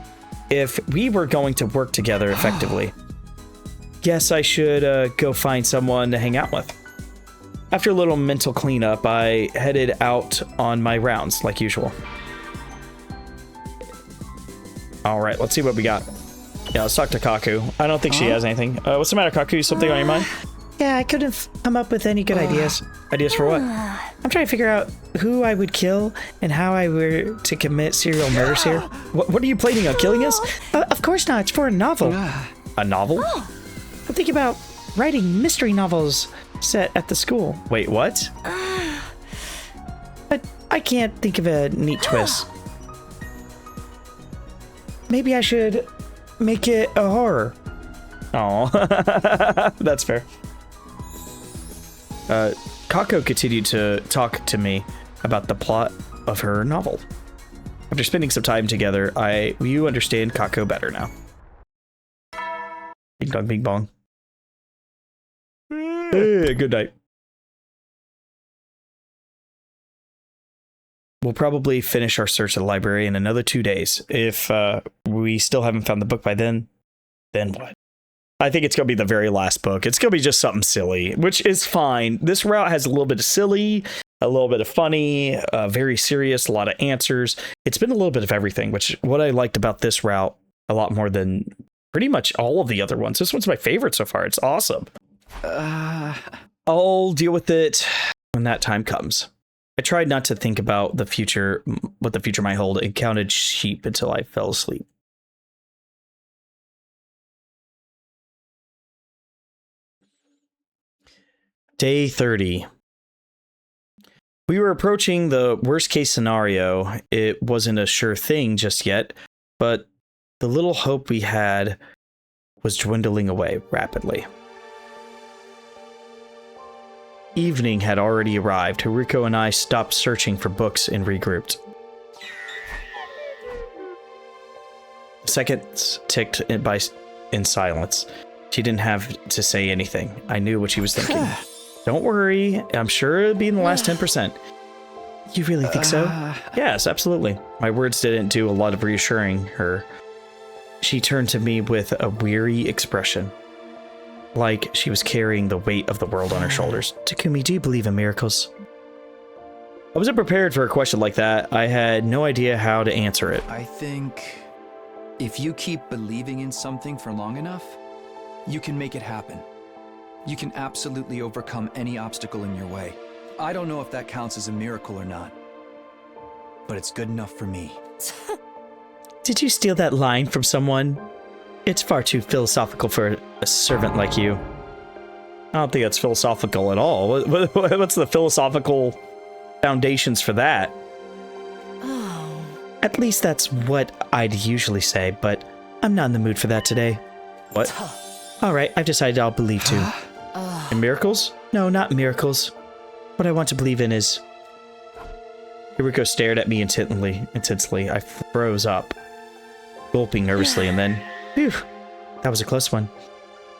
If we were going to work together effectively, guess I should go find someone to hang out with. After a little mental cleanup, I headed out on my rounds like usual. All right, let's see what we got. Yeah, let's talk to Kaku. I don't think she has anything. What's the matter, Kaku? Something on your mind? Yeah, I couldn't come up with any good ideas. Ideas for what? I'm trying to figure out who I would kill and how I were to commit serial murders here. What are you planning on killing us? Of course not. It's for a novel. A novel? I'm thinking about writing mystery novels set at the school. Wait, what? But I can't think of a neat twist. Maybe I should make it a horror. Oh, that's fair. Kako continued to talk to me about the plot of her novel. After spending some time together, you understand Kako better now. Bing dong, bing bong. Hey, good night. We'll probably finish our search of the library in another 2 days. If we still haven't found the book by then what? I think it's going to be the very last book. It's going to be just something silly, which is fine. This route has a little bit of silly, a little bit of funny, very serious, a lot of answers. It's been a little bit of everything, which what I liked about this route a lot more than pretty much all of the other ones. This one's my favorite so far. It's awesome. I'll deal with it when that time comes. I tried not to think about the future, what the future might hold, and counted sheep until I fell asleep. Day 30. We were approaching the worst case scenario. It wasn't a sure thing just yet, but the little hope we had was dwindling away rapidly. Evening had already arrived. Hiruko and I stopped searching for books and regrouped. Seconds ticked in silence. She didn't have to say anything. I knew what she was thinking. Don't worry. I'm sure it'll be in the last 10%. You really think so? Yes, absolutely. My words didn't do a lot of reassuring her. She turned to me with a weary expression, like she was carrying the weight of the world on her shoulders. Takumi, do you believe in miracles? I wasn't prepared for a question like that. I had no idea how to answer it. I think if you keep believing in something for long enough, you can make it happen. You can absolutely overcome any obstacle in your way. I don't know if that counts as a miracle or not, but it's good enough for me. Did you steal that line from someone? It's far too philosophical for a servant like you. I don't think that's philosophical at all. What's the philosophical foundations for that? Oh. At least that's what I'd usually say, but I'm not in the mood for that today. What? Alright, I've decided I'll believe too. In miracles? No, not miracles. What I want to believe in is... Hiruko stared at me intensely. I froze up, gulping nervously, and then... Phew, that was a close one.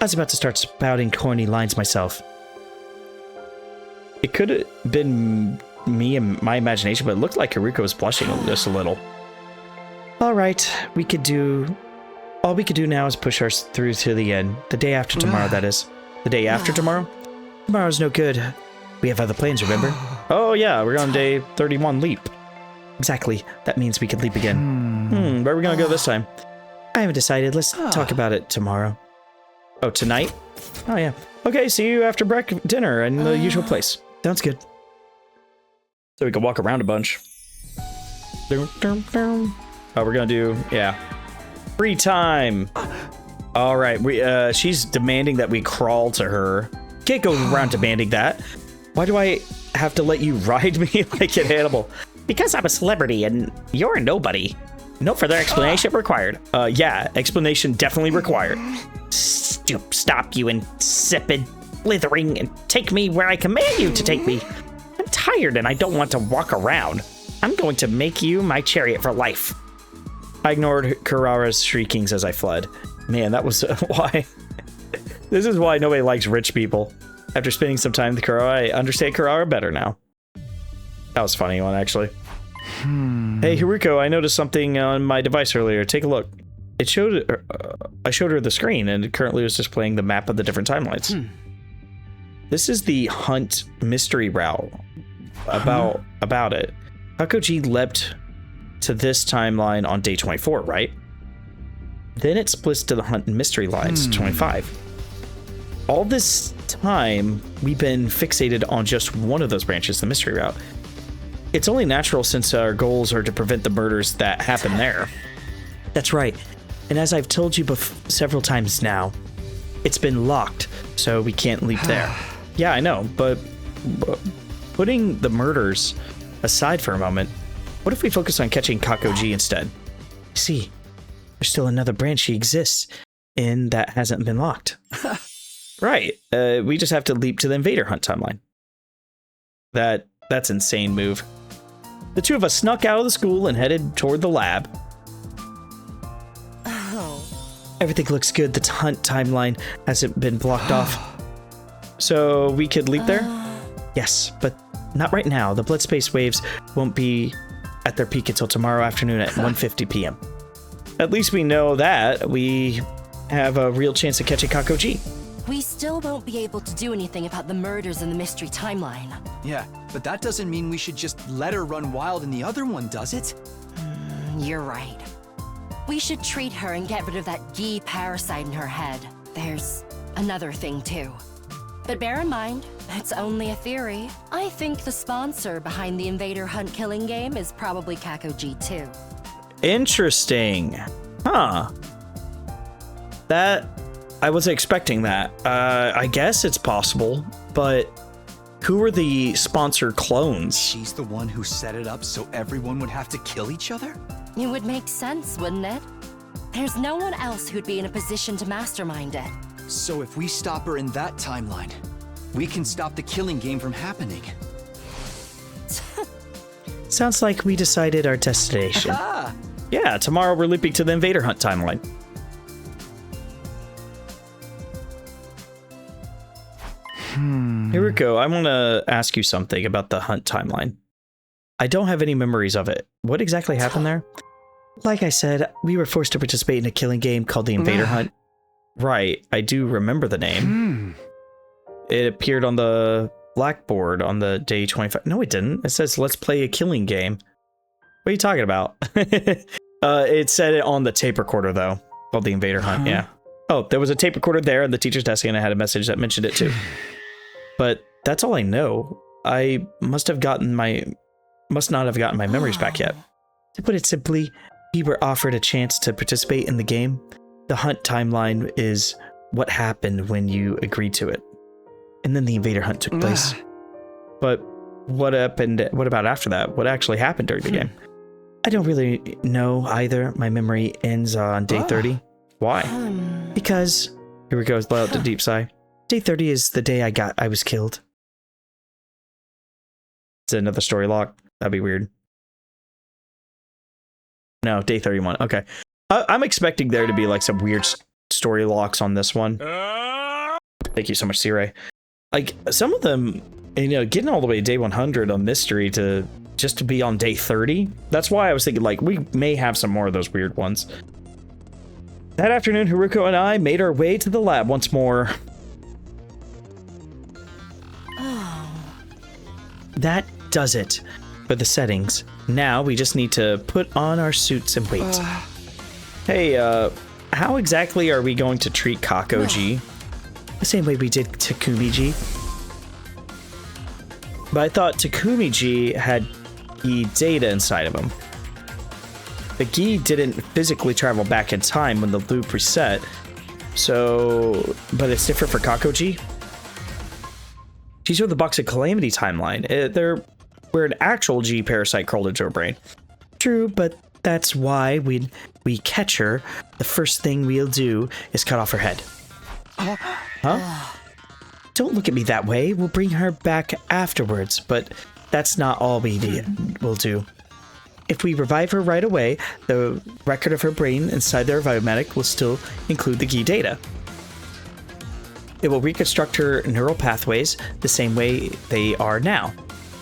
I was about to start spouting corny lines myself. It could have been me and my imagination, but it looked like Hiruko was blushing just a little. Alright, all we could do now is push ours through to the end. The day after tomorrow, that is. The day after tomorrow? Tomorrow's no good. We have other plans, remember? Oh yeah, we're on day 31 leap. Exactly. That means we could leap again. Where are we gonna go this time? I haven't decided. Let's talk about it tomorrow. Oh, tonight? Oh yeah. Okay, see you after dinner in the usual place. Sounds good. So we can walk around a bunch. Oh, we're gonna do, yeah. Free time. All right, she's demanding that we crawl to her. Can't go around demanding that. Why do I have to let you ride me like an animal? Because I'm a celebrity and you're a nobody. No further explanation required. Yeah, explanation definitely required. Stop, you insipid, blithering, and take me where I command you to take me. I'm tired and I don't want to walk around. I'm going to make you my chariot for life. I ignored Kurara's shriekings as I fled. Man, that was why. This is why nobody likes rich people. After spending some time with Kurara, I understand Kurara better now. That was a funny one, actually. Hey, Hiruko, I noticed something on my device earlier. Take a look. It showed. I showed her the screen, and it currently was displaying the map of the different timelines. This is the Hunt mystery route. About it. Kakoji leapt to this timeline on day 24, right? Then it splits to the Hunt mystery lines, 25. All this time, we've been fixated on just one of those branches, the mystery route. It's only natural since our goals are to prevent the murders that happen there. That's right. And as I've told you several times now, it's been locked, so we can't leap there. Yeah, I know, but putting the murders aside for a moment, what if we focus on catching Kakoji instead? See, there's still another branch she exists in that hasn't been locked. Right. We just have to leap to the Invader Hunt timeline. That's insane move. The two of us snuck out of the school and headed toward the lab. Oh. Everything looks good. The Hunt timeline hasn't been blocked off. So we could leap there? Yes, but not right now. The blood space waves won't be at their peak until tomorrow afternoon at 1:50 p.m. At least we know that we have a real chance of catching Kakoji. We still won't be able to do anything about the murders in the mystery timeline. Yeah, but that doesn't mean we should just let her run wild in the other one, does it? You're right. We should treat her and get rid of that Gi parasite in her head. There's another thing too. But bear in mind, it's only a theory. I think the sponsor behind the Invader Hunt killing game is probably Kakoji too. Interesting. Huh. I wasn't expecting that. I guess it's possible, but who are the sponsor clones? She's the one who set it up so everyone would have to kill each other? It would make sense, wouldn't it? There's no one else who'd be in a position to mastermind it. So if we stop her in that timeline, we can stop the killing game from happening. Sounds like we decided our destination. Yeah, tomorrow we're leaping to the Invader Hunt timeline. Hiruko, I want to ask you something about the hunt timeline. I don't have any memories of it. What exactly happened there? Like I said, we were forced to participate in a killing game called the Invader Hunt. Right, I do remember the name. It appeared on the blackboard on the day 25. No, it didn't. It says, let's play a killing game. What are you talking about? It said it on the tape recorder, though, called the Invader Hunt, yeah. Oh, there was a tape recorder there at the teacher's desk, and I had a message that mentioned it, too. But that's all I know. I must not have gotten my memories back yet. To put it simply, we were offered a chance to participate in the game. The hunt timeline is what happened when you agreed to it. And then the Invader Hunt took place. But what happened? What about after that? What actually happened during the game? I don't really know either. My memory ends on day 30. Why? Because, here we go, let out the deep sigh. Day 30 is the day I was killed. Is it another story lock? That'd be weird. No, day 31. Okay. I'm expecting there to be like some weird story locks on this one. Thank you so much, C-Ray. Like, some of them, you know, getting all the way to day 100 on Mystery to just to be on day 30. That's why I was thinking, like, we may have some more of those weird ones. That afternoon, Hiruko and I made our way to the lab once more. That does it for the settings. Now we just need to put on our suits and wait. Hey, how exactly are we going to treat Kako-ji? The same way we did Takumi-ji. But I thought Takumi-ji had Gi data inside of him. The Gi didn't physically travel back in time when the loop reset, so... But it's different for Kako-ji? She's with the Box of Calamity timeline. Where an actual G parasite crawled into her brain. True, but that's why when we catch her, the first thing we'll do is cut off her head. Huh? Don't look at me that way. We'll bring her back afterwards, but that's not all we'll do. If we revive her right away, the record of her brain inside the Revive-matic will still include the Gi data. It will reconstruct her neural pathways the same way they are now,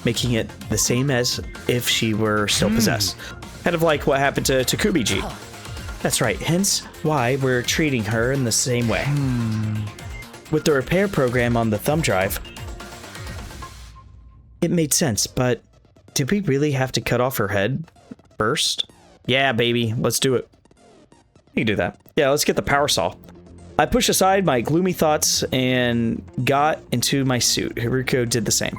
making it the same as if she were still possessed. Kind of like what happened to Takumi-ji. That's right, hence why we're treating her in the same way. With the repair program on the thumb drive, it made sense, but did we really have to cut off her head first? Yeah, baby, let's do it. You can do that. Yeah, let's get the power saw. I pushed aside my gloomy thoughts and got into my suit. Hiruko did the same.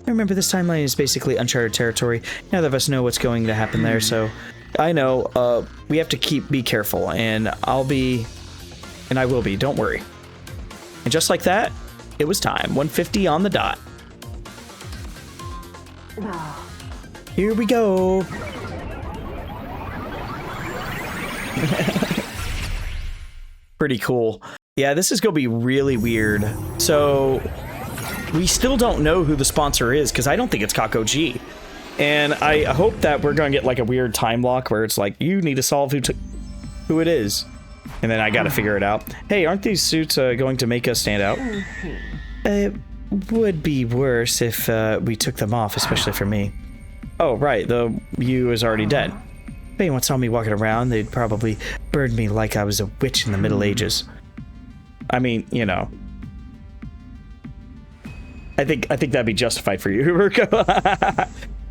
Remember, this timeline is basically uncharted territory. Neither of us know what's going to happen there, so I know we have to be careful, and I will be, don't worry. And just like that, it was time. 1:50 on the dot. Here we go. Pretty cool. Yeah, this is gonna be really weird. So we still don't know who the sponsor is because I don't think it's Kako-ji. And I hope that we're gonna get like a weird time lock where it's like, you need to solve who it is. And then I gotta figure it out. Hey, aren't these suits going to make us stand out? It would be worse if we took them off, especially for me. Oh, right, the you is already dead. If anyone saw me walking around, they'd probably burn me like I was a witch in the Middle Ages. I mean, you know. I think that'd be justified for you, Hiruko.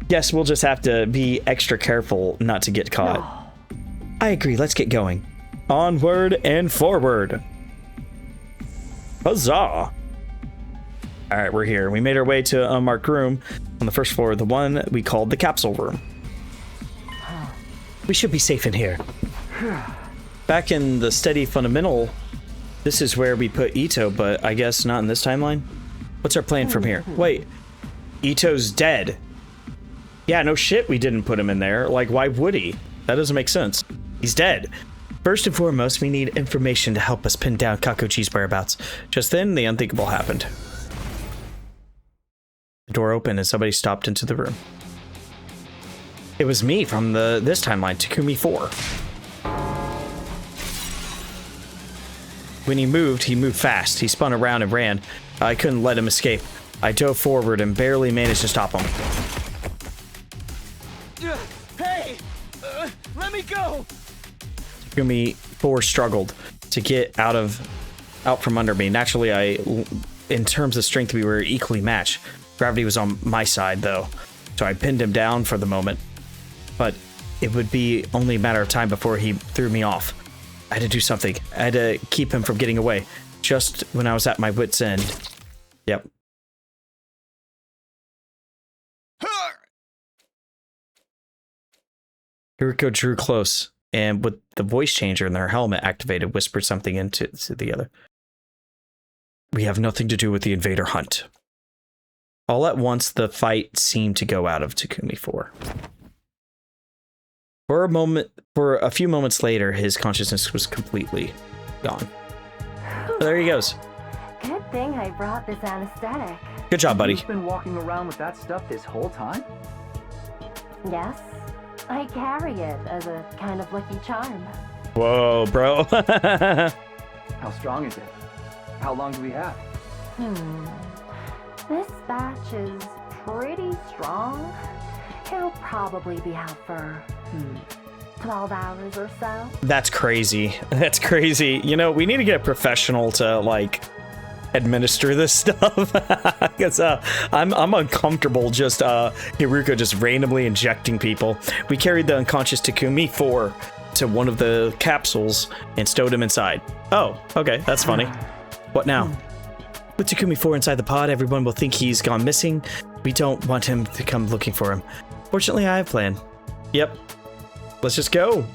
Guess we'll just have to be extra careful not to get caught. I agree, let's get going. Onward and forward. Huzzah! Alright, we're here. We made our way to an unmarked room on the first floor, the one we called the capsule room. We should be safe in here. Back in the steady fundamental, this is where we put Ito, but I guess not in this timeline. What's our plan from here? Wait, Ito's dead. Yeah, no shit we didn't put him in there. Like, why would he? That doesn't make sense. He's dead. First and foremost, we need information to help us pin down Kako-ji's whereabouts. Just then, the unthinkable happened. The door opened and somebody stopped into the room. It was me from this timeline, Takumi 4. When he moved fast. He spun around and ran. I couldn't let him escape. I dove forward and barely managed to stop him. Hey! Let me go! Takumi 4 struggled to get out from under me. Naturally, in terms of strength, we were equally matched. Gravity was on my side, though, so I pinned him down for the moment. But it would be only a matter of time before he threw me off. I had to do something. I had to keep him from getting away. Just when I was at my wit's end. Yep. Hiruko drew close, and with the voice changer in their helmet activated, whispered something into the other. We have nothing to do with the invader hunt. All at once, the fight seemed to go out of Takumi 4. For a few moments later, his consciousness was completely gone. So there he goes. Good thing I brought this anesthetic. Good job, buddy. You've been walking around with that stuff this whole time? Yes, I carry it as a kind of lucky charm. Whoa, bro. How strong is it? How long do we have? This batch is pretty strong. It'll probably be out for 12 hours or so. That's crazy. That's crazy. You know, we need to get a professional to, like, administer this stuff. Because I'm uncomfortable just Hiruko just randomly injecting people. We carried the unconscious Takumi 4 to one of the capsules and stowed him inside. Oh, okay, that's funny. What now? With Takumi 4 inside the pod, everyone will think he's gone missing. We don't want him to come looking for him. Fortunately, I have a plan. Yep. Let's just go.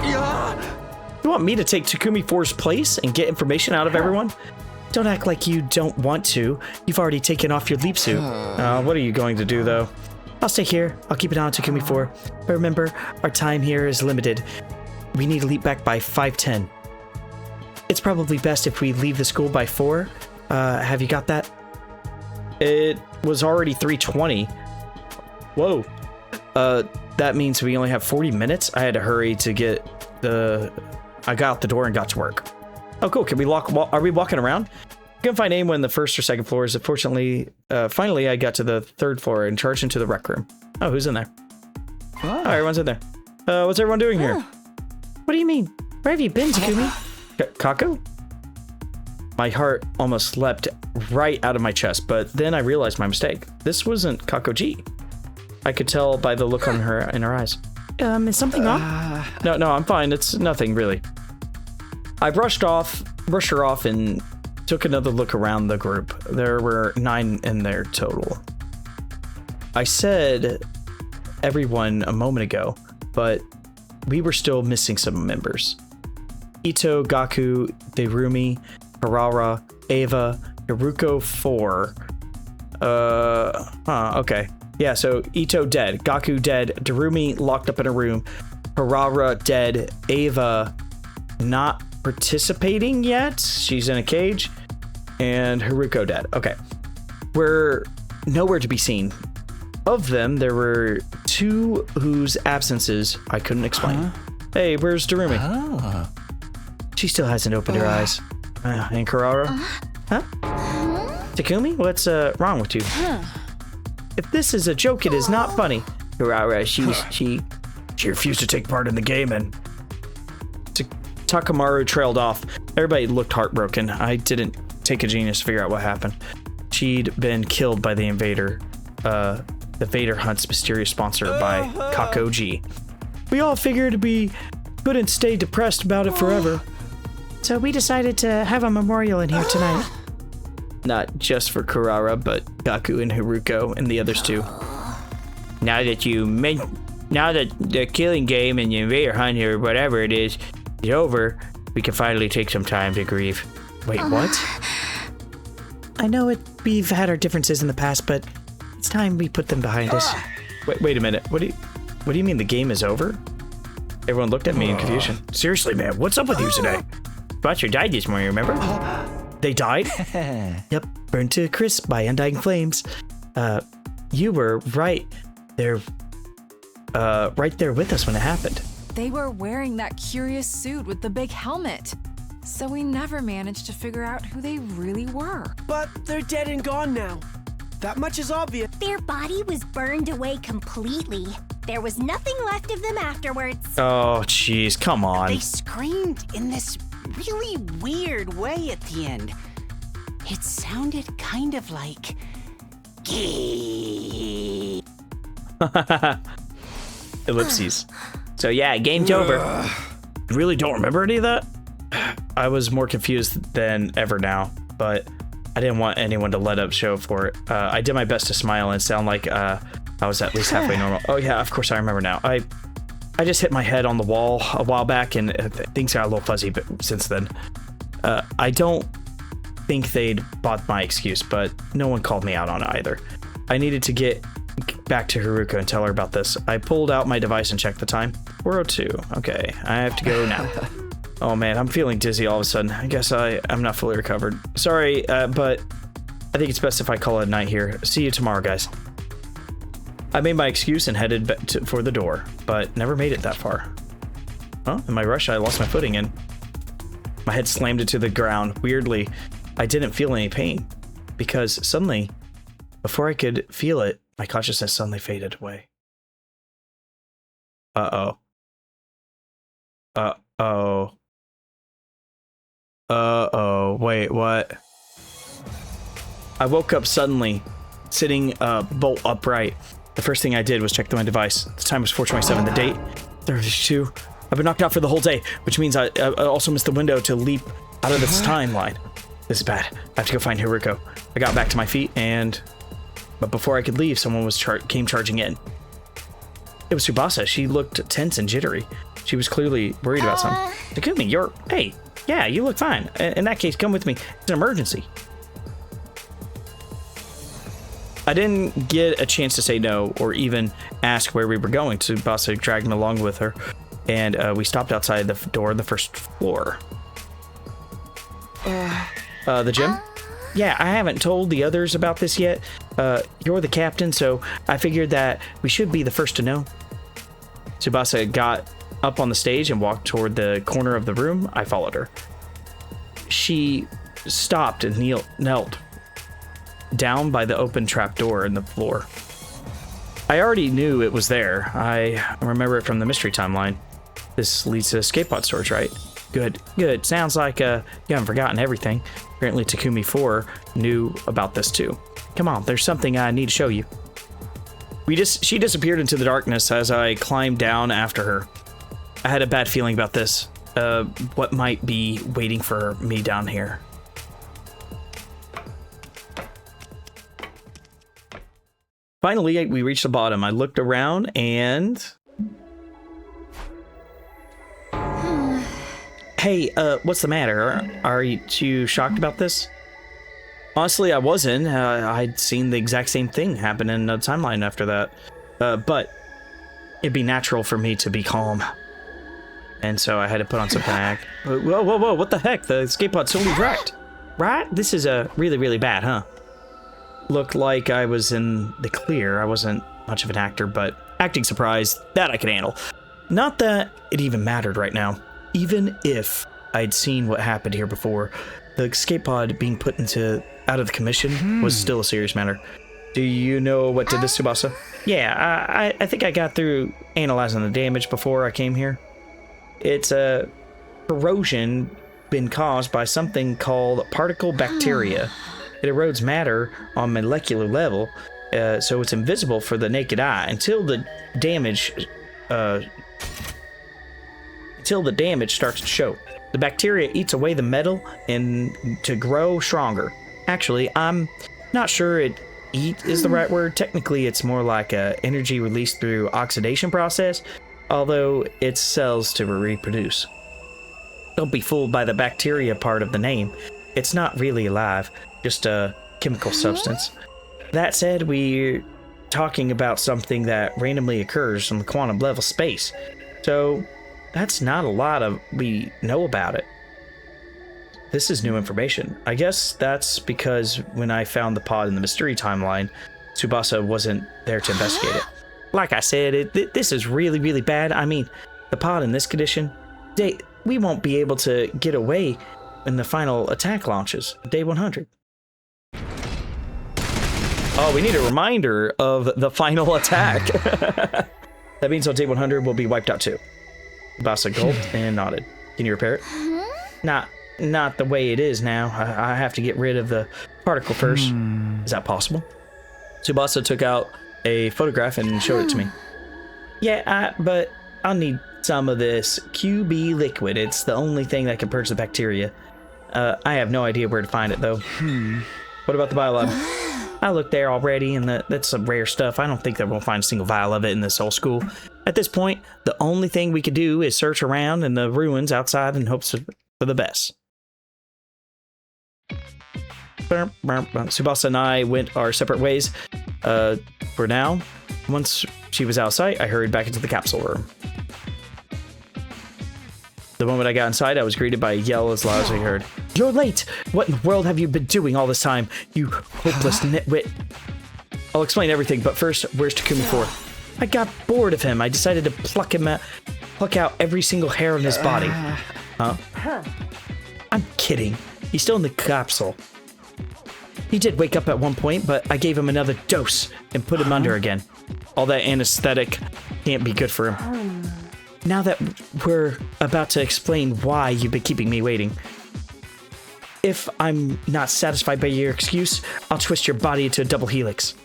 You want me to take Takumi 4's place and get information out of everyone? Don't act like you don't want to. You've already taken off your leap suit. What are you going to do, though? I'll stay here. I'll keep it on Takumi 4. But remember, our time here is limited. We need to leap back by 5:10. It's probably best if we leave the school by 4. Have you got that? It was already 3:20. Whoa. That means we only have 40 minutes. I had to hurry to get I got out the door and got to work. Oh, cool. Can we are we walking around? Couldn't find anyone in the first or second floors. Fortunately, finally, I got to the 3rd floor and charged into the rec room. Oh, who's in there? Oh, everyone's in there. What's everyone doing here? What do you mean? Where have you been, Takumi? Kako? My heart almost leapt right out of my chest, but then I realized my mistake. This wasn't Kakoji. I could tell by the look in her eyes. Is something wrong? No, I'm fine. It's nothing, really. I brushed her off and took another look around the group. There were 9 in there total. I said everyone a moment ago, but we were still missing some members. Ito, Gaku, Derumi, Harara, Ava, Hiruko 4. Okay. Yeah, so Ito dead, Gaku dead, Derumi locked up in a room, Harara dead, Ava not participating yet, she's in a cage, and Hiruko dead. Okay. We're nowhere to be seen. Of them, there were 2 whose absences I couldn't explain. Hey, where's Derumi? She still hasn't opened her eyes. And Karara? Huh? Takumi? What's wrong with you? If this is a joke, it is not funny. Karara, she refused to take part in the game, and Takamaru trailed off. Everybody looked heartbroken. I didn't take a genius to figure out what happened. She'd been killed by the invader. The Vader Hunt's mysterious sponsor by Kakoji. We all figured we couldn't stay depressed about it forever. So we decided to have a memorial in here tonight. Not just for Karara, but Gaku and Hiruko and the others too. Now that the killing game and the invader hunt or whatever it is over, we can finally take some time to grieve. Wait, what? I know we've had our differences in the past, but it's time we put them behind us. Wait a minute. What do you mean the game is over? Everyone looked at me in confusion. Seriously, man, what's up with you today? Butcher died this morning, remember? They died? Yep, burned to a crisp by undying flames. You were right there with us when it happened. They were wearing that curious suit with the big helmet. So we never managed to figure out who they really were. But they're dead and gone now. That much is obvious. Their body was burned away completely. There was nothing left of them afterwards. Oh, jeez, come on. They screamed in this really weird way at the end. It sounded kind of like... Ellipses. So yeah, game's over. Really don't remember any of that? I was more confused than ever now, but I didn't want anyone to let up show for it. I did my best to smile and sound like I was at least halfway normal. Oh yeah, of course I remember now. I just hit my head on the wall a while back and things got a little fuzzy but since then. I don't think they'd bought my excuse, but no one called me out on it either. I needed to get back to Hiruko and tell her about this. I pulled out my device and checked the time. 4:02. Okay, I have to go now. Oh man, I'm feeling dizzy all of a sudden. I guess I'm not fully recovered. Sorry, but I think it's best if I call it a night here. See you tomorrow, guys. I made my excuse and headed for the door, but never made it that far. Well, in my rush, I lost my footing and my head slammed into the ground. Weirdly, I didn't feel any pain because suddenly, before I could feel it, my consciousness suddenly faded away. Uh-oh. Uh-oh. Uh-oh. Wait, what? I woke up suddenly, sitting bolt upright. The first thing I did was check my device. The time was 4:27. The date, 32. I've been knocked out for the whole day, which means I also missed the window to leap out of this timeline. This is bad. I have to go find Hiruko. I got back to my feet but before I could leave, someone came charging in. It was Tsubasa. She looked tense and jittery. She was clearly worried about something. Takumi, hey, yeah, you look fine. In that case, come with me. It's an emergency. I didn't get a chance to say no or even ask where we were going. Tsubasa dragged me along with her, and we stopped outside the door on the first floor. The gym? Yeah, I haven't told the others about this yet. You're the captain, so I figured that we should be the first to know. Tsubasa got up on the stage and walked toward the corner of the room. I followed her. She stopped and knelt down by the open trap door in the floor. I already knew it was there. I remember it from the mystery timeline. This leads to escape pod storage, right? Good. Sounds like you haven't forgotten everything. Apparently Takumi 4 knew about this too. Come on, there's something I need to show you. She disappeared into the darkness as I climbed down after her. I had a bad feeling about this. What might be waiting for me down here? Finally, we reached the bottom. I looked around and... Hey, what's the matter? Are you too shocked about this? Honestly, I wasn't. I'd seen the exact same thing happen in a timeline after that. But it'd be natural for me to be calm. And so I had to put on some act. Whoa, what the heck? The escape pod's totally wrecked. Right? This is really, really bad, huh? Looked like I was in the clear. I wasn't much of an actor, but acting surprise, that I could handle. Not that it even mattered right now. Even if I'd seen what happened here before, the escape pod being put out of the commission was still a serious matter. Do you know what did this, Tsubasa? Yeah, I think I got through analyzing the damage before I came here. It's a corrosion been caused by something called particle bacteria. It erodes matter on molecular level, so it's invisible for the naked eye until the damage starts to show. The bacteria eats away the metal and to grow stronger. Actually, I'm not sure eat is the right word. Technically, it's more like energy released through oxidation process, although it's cells to reproduce. Don't be fooled by the bacteria part of the name. It's not really alive, just a chemical substance. That said, we're talking about something that randomly occurs in the quantum level space. So that's not a lot we know about it. This is new information. I guess that's because when I found the pod in the mystery timeline, Tsubasa wasn't there to investigate it. Like I said, this is really, really bad. I mean, the pod in this condition, we won't be able to get away when the final attack launches, day 100. Oh, we need a reminder of the final attack. That means on day 100 we'll be wiped out too. Tsubasa gulped and nodded. Can you repair it? Not the way it is now. I have to get rid of the particle first. Is that possible? Tsubasa took out a photograph and showed it to me. Yeah, but I'll need some of this QB liquid. It's the only thing that can purge the bacteria. I have no idea where to find it, though. What about the biolab? I looked there already, and that's some rare stuff. I don't think that we'll find a single vial of it in this whole school. At this point, the only thing we could do is search around in the ruins outside in hopes for the best. Tsubasa and I went our separate ways for now. Once she was out of sight, I hurried back into the capsule room. The moment I got inside, I was greeted by a yell as loud as I heard. You're late! What in the world have you been doing all this time, you hopeless nitwit? I'll explain everything, but first, where's Takumi for? I got bored of him. I decided to pluck out every single hair on his body. Huh? I'm kidding. He's still in the capsule. He did wake up at one point, but I gave him another dose and put him under again. All that anesthetic can't be good for him. Now that we're about to explain why you've been keeping me waiting, if I'm not satisfied by your excuse, I'll twist your body into a double helix.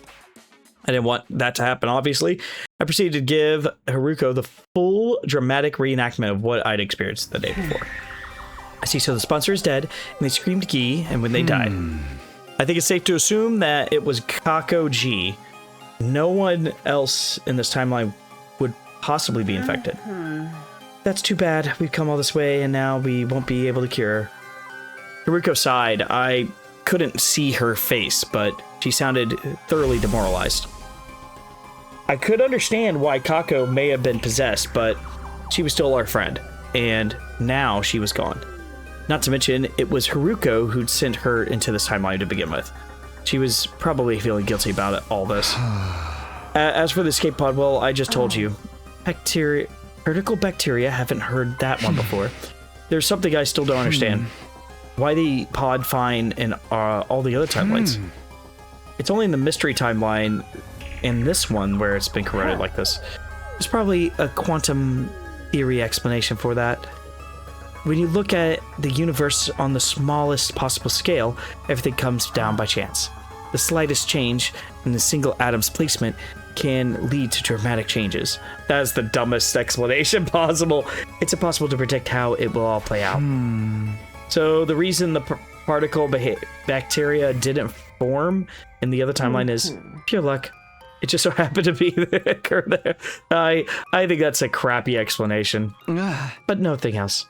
I didn't want that to happen, obviously. I proceeded to give Hiruko the full dramatic reenactment of what I'd experienced the day before. I see, so the sponsor is dead, and they screamed Gi, and when they died. I think it's safe to assume that it was Kako G. No one else in this timeline would possibly be infected. That's too bad. We've come all this way, and now we won't be able to cure her. Hiruko sighed. I couldn't see her face, but she sounded thoroughly demoralized. I could understand why Kako may have been possessed, but she was still our friend, and now she was gone. Not to mention, it was Hiruko who'd sent her into this timeline to begin with. She was probably feeling guilty about all this. As for the escape pod, well, I just told you. Particle bacteria, haven't heard that one before. There's something I still don't understand. Why the pod fine in all the other timelines? It's only in the mystery timeline in this one where it's been corroded like this. There's probably a quantum theory explanation for that. When you look at the universe on the smallest possible scale, everything comes down by chance. The slightest change in the single atom's placement can lead to dramatic changes. That is the dumbest explanation possible. It's impossible to predict how it will all play out. So the reason the particle bacteria didn't form in the other timeline is pure luck. It just so happened to be there. I think that's a crappy explanation, but nothing else.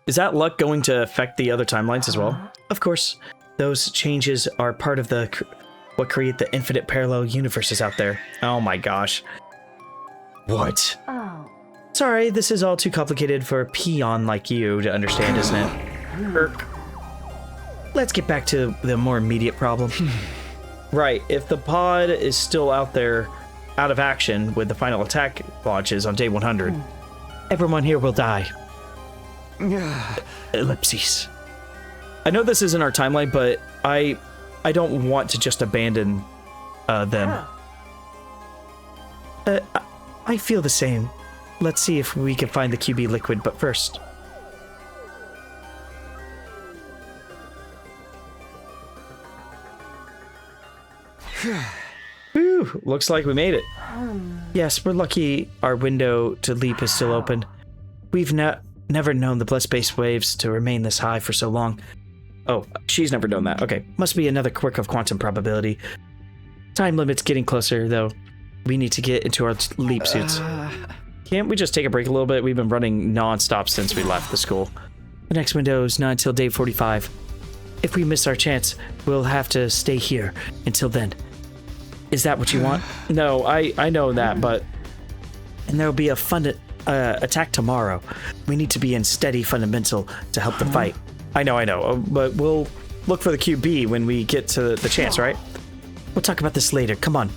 Is that luck going to affect the other timelines as well? Of course. Those changes are part of what create the infinite parallel universes out there. Oh my gosh. What? Sorry, this is all too complicated for a peon like you to understand, isn't it? Let's get back to the more immediate problem. Right, if the pod is still out there, out of action with the final attack launches on day 100, everyone here will die. Ellipses. I know this isn't our timeline, but I don't want to just abandon them. I feel the same. Let's see if we can find the QB liquid, but first. Whew, looks like we made it. Yes, we're lucky our window to leap is still open. We've never known the blood space waves to remain this high for so long. Oh, she's never known that. Okay, must be another quirk of quantum probability. Time limit's getting closer, though. We need to get into our leap suits. Can't we just take a break a little bit? We've been running non-stop since we left the school. The next window is not until day 45. If we miss our chance, we'll have to stay here until then. Is that what you want? No, I know that, but... And there'll be a fun attack tomorrow. We need to be in steady fundamental to help the fight. I know, but we'll look for the QB when we get to the chance, right? We'll talk about this later. Come on.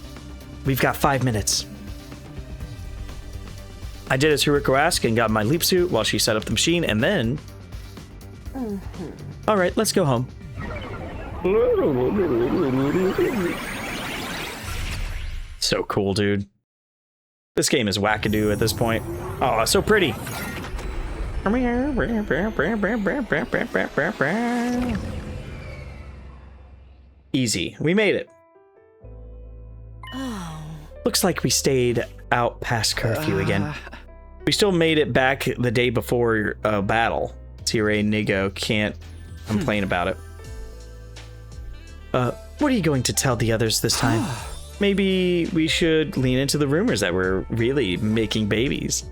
We've got 5 minutes. I did as Hiruko asked and got my leap suit while she set up the machine, and then... All right, let's go home. So cool, dude. This game is wackadoo at this point. Oh, so pretty. Easy. We made it. Oh. Looks like we stayed out past curfew again. We still made it back the day before battle. T-Ray and Nigo can't complain about it. What are you going to tell the others this time? Maybe we should lean into the rumors that we're really making babies.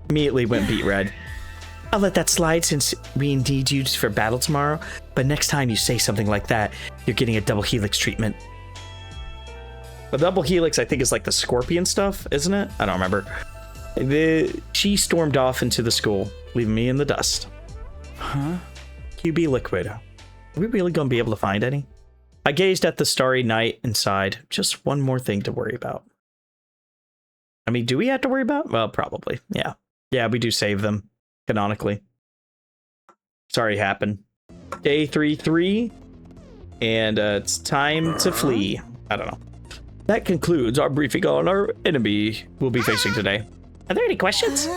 Immediately went beet red. I'll let that slide since we need you for battle tomorrow, but next time you say something like that, you're getting a double helix treatment. The double helix, I think, is like the scorpion stuff, isn't it? I don't remember. She stormed off into the school, leaving me in the dust. Huh? QB liquid. Are we really going to be able to find any? I gazed at the starry night and sighed. Just one more thing to worry about. I mean, do we have to worry about? Well, probably. Yeah. Yeah, we do save them, canonically. Sorry, happened. Day 3-3. And it's time to flee. I don't know. That concludes our briefing on our enemy we'll be facing today. Are there any questions?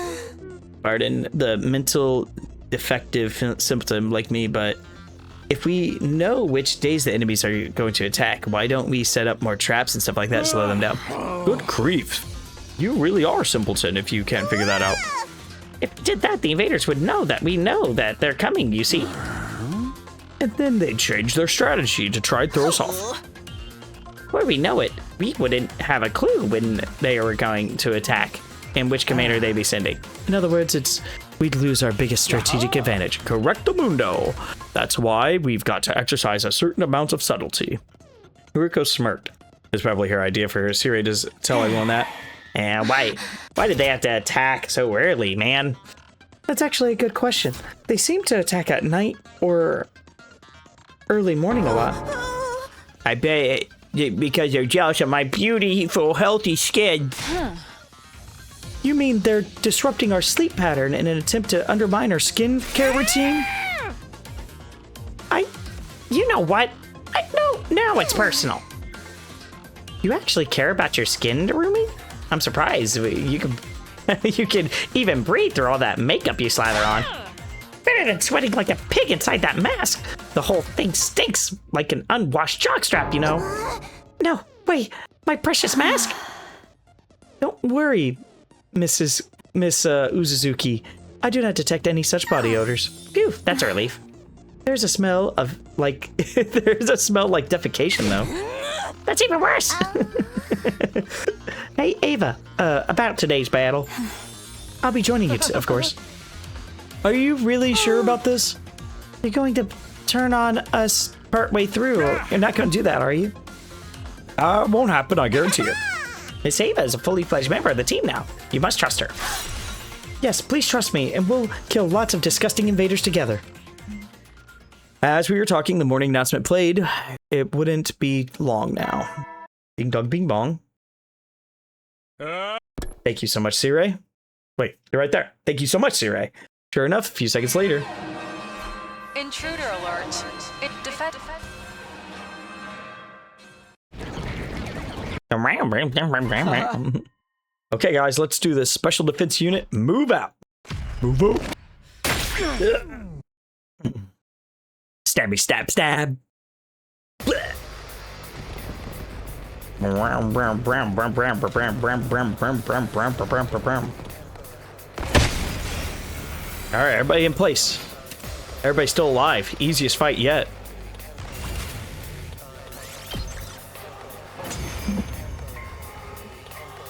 Pardon the mental defective symptom like me, but if we know which days the enemies are going to attack, why don't we set up more traps and stuff like that to slow them down? Good grief. You really are simpleton if you can't figure that out. If we did that, the invaders would know that we know that they're coming, you see. And then they'd change their strategy to try and throw us off. Where we know it, we wouldn't have a clue when they were going to attack and which commander they'd be sending. In other words, we'd lose our biggest strategic advantage. Correctamundo. That's why we've got to exercise a certain amount of subtlety. Hiruko smirked. It's probably her idea for her Siri to tell everyone that. And why did they have to attack so early, man? That's actually a good question. They seem to attack at night or early morning a lot. I bet because they're jealous of my beautiful, healthy skin. You mean they're disrupting our sleep pattern in an attempt to undermine our skin care routine? You know what? No, now it's personal. You actually care about your skin, Darumi? I'm surprised. You can even breathe through all that makeup you slather on. Better than sweating like a pig inside that mask. The whole thing stinks like an unwashed jockstrap, you know. No, wait, my precious mask? Don't worry, Miss Uzuzuki. I do not detect any such body odors. Phew, that's a relief. There's a smell of like defecation though. That's even worse. Hey Ava, about today's battle. I'll be joining you, of course. Are you really sure about this? You're going to turn on us partway through. You're not going to do that, are you? It won't happen, I guarantee it. Miss Ava is a fully fledged member of the team now. You must trust her. Yes, please trust me, and we'll kill lots of disgusting invaders together. As we were talking, the morning announcement played. It wouldn't be long now. Ding dong, bing bong. Thank you so much, Sirei. Wait, you're right there. Thank you so much, Sirei. Sure enough, a few seconds later. Intruder alert. Okay, guys, let's do this. Special defense unit, move out. Move out. Stabby, stab, stab. Alright, everybody in place. Everybody's still alive. Easiest fight yet.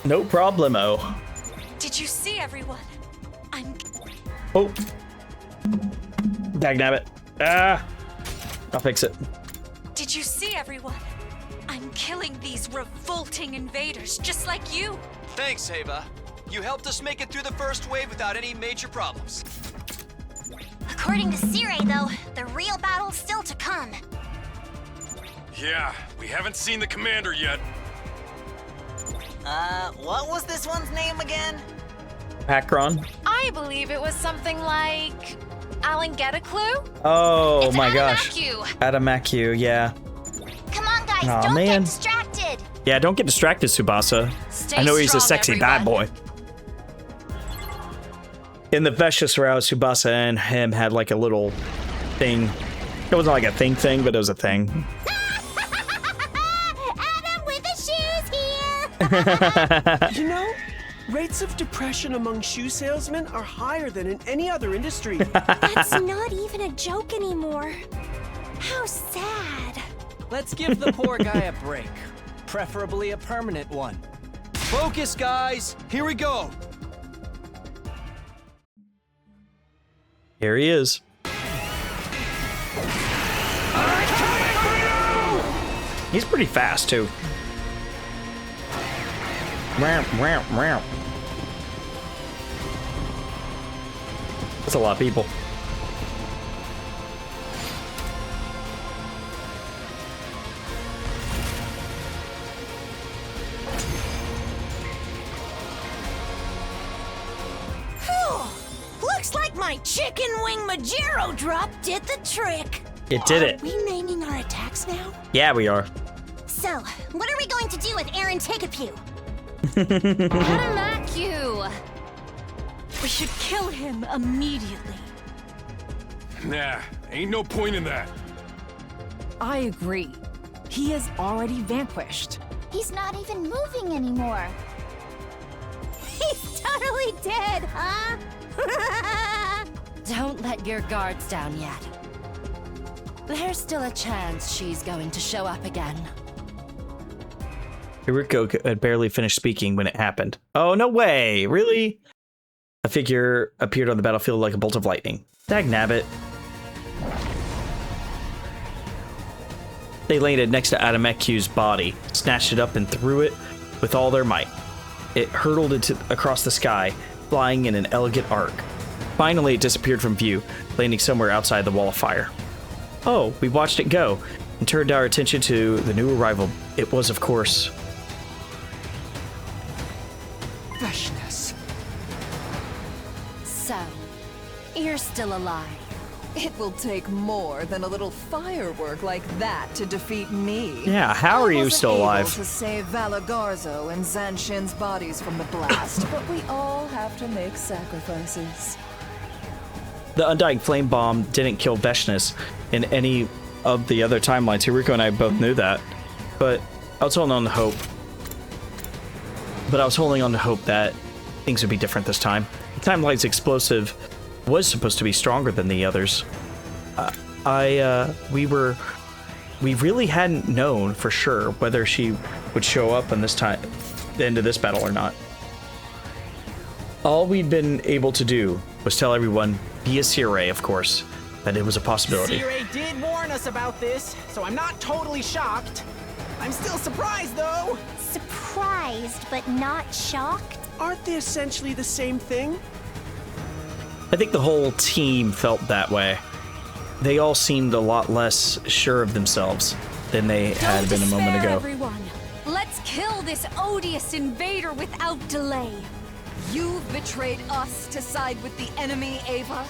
No problemo. Did you see everyone? Oh. Dagnabbit. Ah. I'll fix it. Did you see everyone? I'm killing these revolting invaders just like you. Thanks, Ava. You helped us make it through the first wave without any major problems. According to Sirei, though, the real battle's still to come. Yeah, we haven't seen the commander yet. What was this one's name again? Pacron. I believe it was something like Alan get a clue? Oh It's my gosh. Adamakyu. Adamakyu, yeah. Come on, guys, Aw, don't man. get distracted. Yeah, don't get distracted, Tsubasa. Stay I know he's a strong, sexy bad boy. everyone. In the Vicious route, Tsubasa and him had like a little thing. It wasn't like a thing, but it was a thing. Adam with the shoes here. You know, rates of depression among shoe salesmen are higher than in any other industry. That's not even a joke anymore. How sad. Let's give the poor guy a break. Preferably a permanent one. Focus, guys! Here we go! Here he is. He's pretty fast too. That's a lot of people. Looks like my chicken wing Majero drop did the trick. It did it. Are we naming our attacks now? Yeah, we are. So, what are we going to do with Aaron Take-A-Pew? Adamakyu. We should kill him immediately. Nah, ain't no point in that. I agree. He is already vanquished. He's not even moving anymore. He's totally dead, huh? Don't let your guards down yet. There's still a chance she's going to show up again. Hiruko had barely finished speaking when it happened. Oh, no way! Really? A figure appeared on the battlefield like a bolt of lightning. Dagnabbit. They landed next to Adamakyu's body, snatched it up, and threw it with all their might. It hurtled across the sky, flying in an elegant arc. Finally, it disappeared from view, landing somewhere outside the wall of fire. Oh, we watched it go, and turned our attention to the new arrival. It was, of course... Freshness. So, you're still alive. It will take more than a little firework like that to defeat me. Yeah, how are you I wasn't still alive? able to save Valagarzo and Zanshin's bodies from the blast, but we all have to make sacrifices. The Undying Flame Bomb didn't kill Veshness in any of the other timelines. Hiruko and I both knew that. But I was holding on to hope. That things would be different this time. The timeline's explosive was supposed to be stronger than the others. We really hadn't known for sure whether she would show up in this time, the end of this battle or not. All we'd been able to do was tell everyone, via Sirei, of course, that it was a possibility. Sirei did warn us about this, so I'm not totally shocked. I'm still surprised, though. Surprised, but not shocked? Aren't they essentially the same thing? I think the whole team felt that way. They all seemed a lot less sure of themselves than they had been a moment ago. Everyone. Let's kill this odious invader without delay. You've betrayed us to side with the enemy, Ava.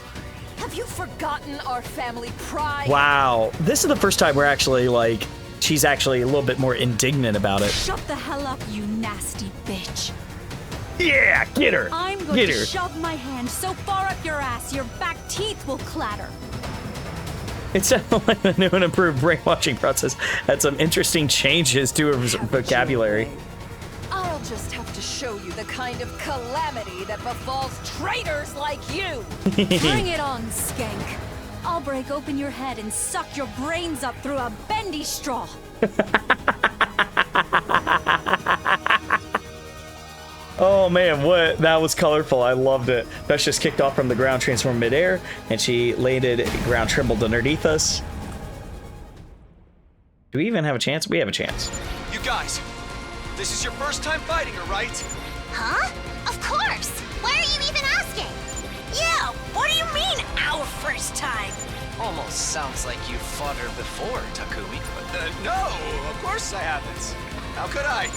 Have you forgotten our family pride? Wow, this is the first time we're actually like, she's actually a little bit more indignant about it. Shut the hell up, you nasty bitch. Yeah, get her. I'm going get to her. shove my hand so far up your ass, your back teeth will clatter. It sounded like the new and improved brainwashing process had some interesting changes to her vocabulary. I'll just have to show you the kind of calamity that befalls traitors like you. Bring it on, skank. I'll break open your head and suck your brains up through a bendy straw. Oh man, what? That was colorful. I loved it. Vesh just kicked off from the ground, transformed midair, and she landed. Ground trembled underneath us. Do we even have a chance? We have a chance. You guys, this is your first time fighting her, right? Huh? Of course! Why are you even asking? Yeah, what do you mean, our first time? Almost sounds like you fought her before, Takumi. No, of course I haven't. How could I?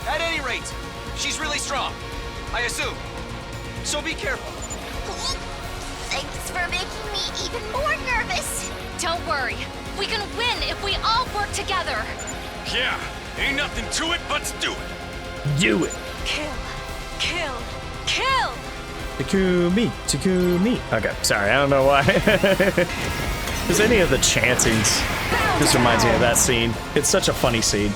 At any rate, she's really strong, I assume. So be careful. Thanks for You're making me even more nervous. Don't worry. We can win if we all work together. Yeah, ain't nothing to it but to do it. Do it. Kill. Kill. Kill! Takumi. Okay, sorry, I don't know why. Because any of the chantings just reminds me of that scene. It's such a funny scene.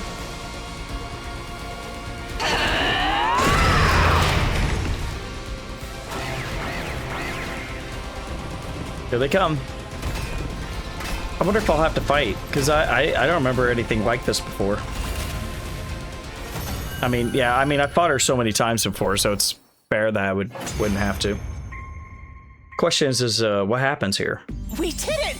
Here they come. I wonder if I'll have to fight, because I don't remember anything like this before. I mean, yeah, I fought her so many times before, so it's fair that I wouldn't have to. Question is what happens here? We did it!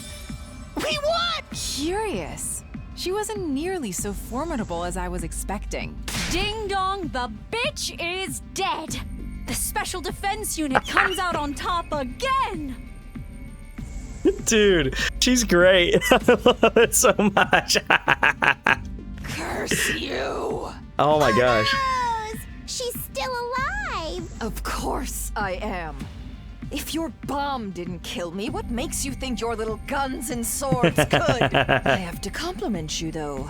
We won! Curious. She wasn't nearly so formidable as I was expecting. Ding dong, the bitch is dead. The special defense unit comes out on top again. Dude, she's great. I love it so much. Curse you! Oh my gosh. Rose, she's still alive. Of course I am. If your bomb didn't kill me, what makes you think your little guns and swords could? I have to compliment you, though.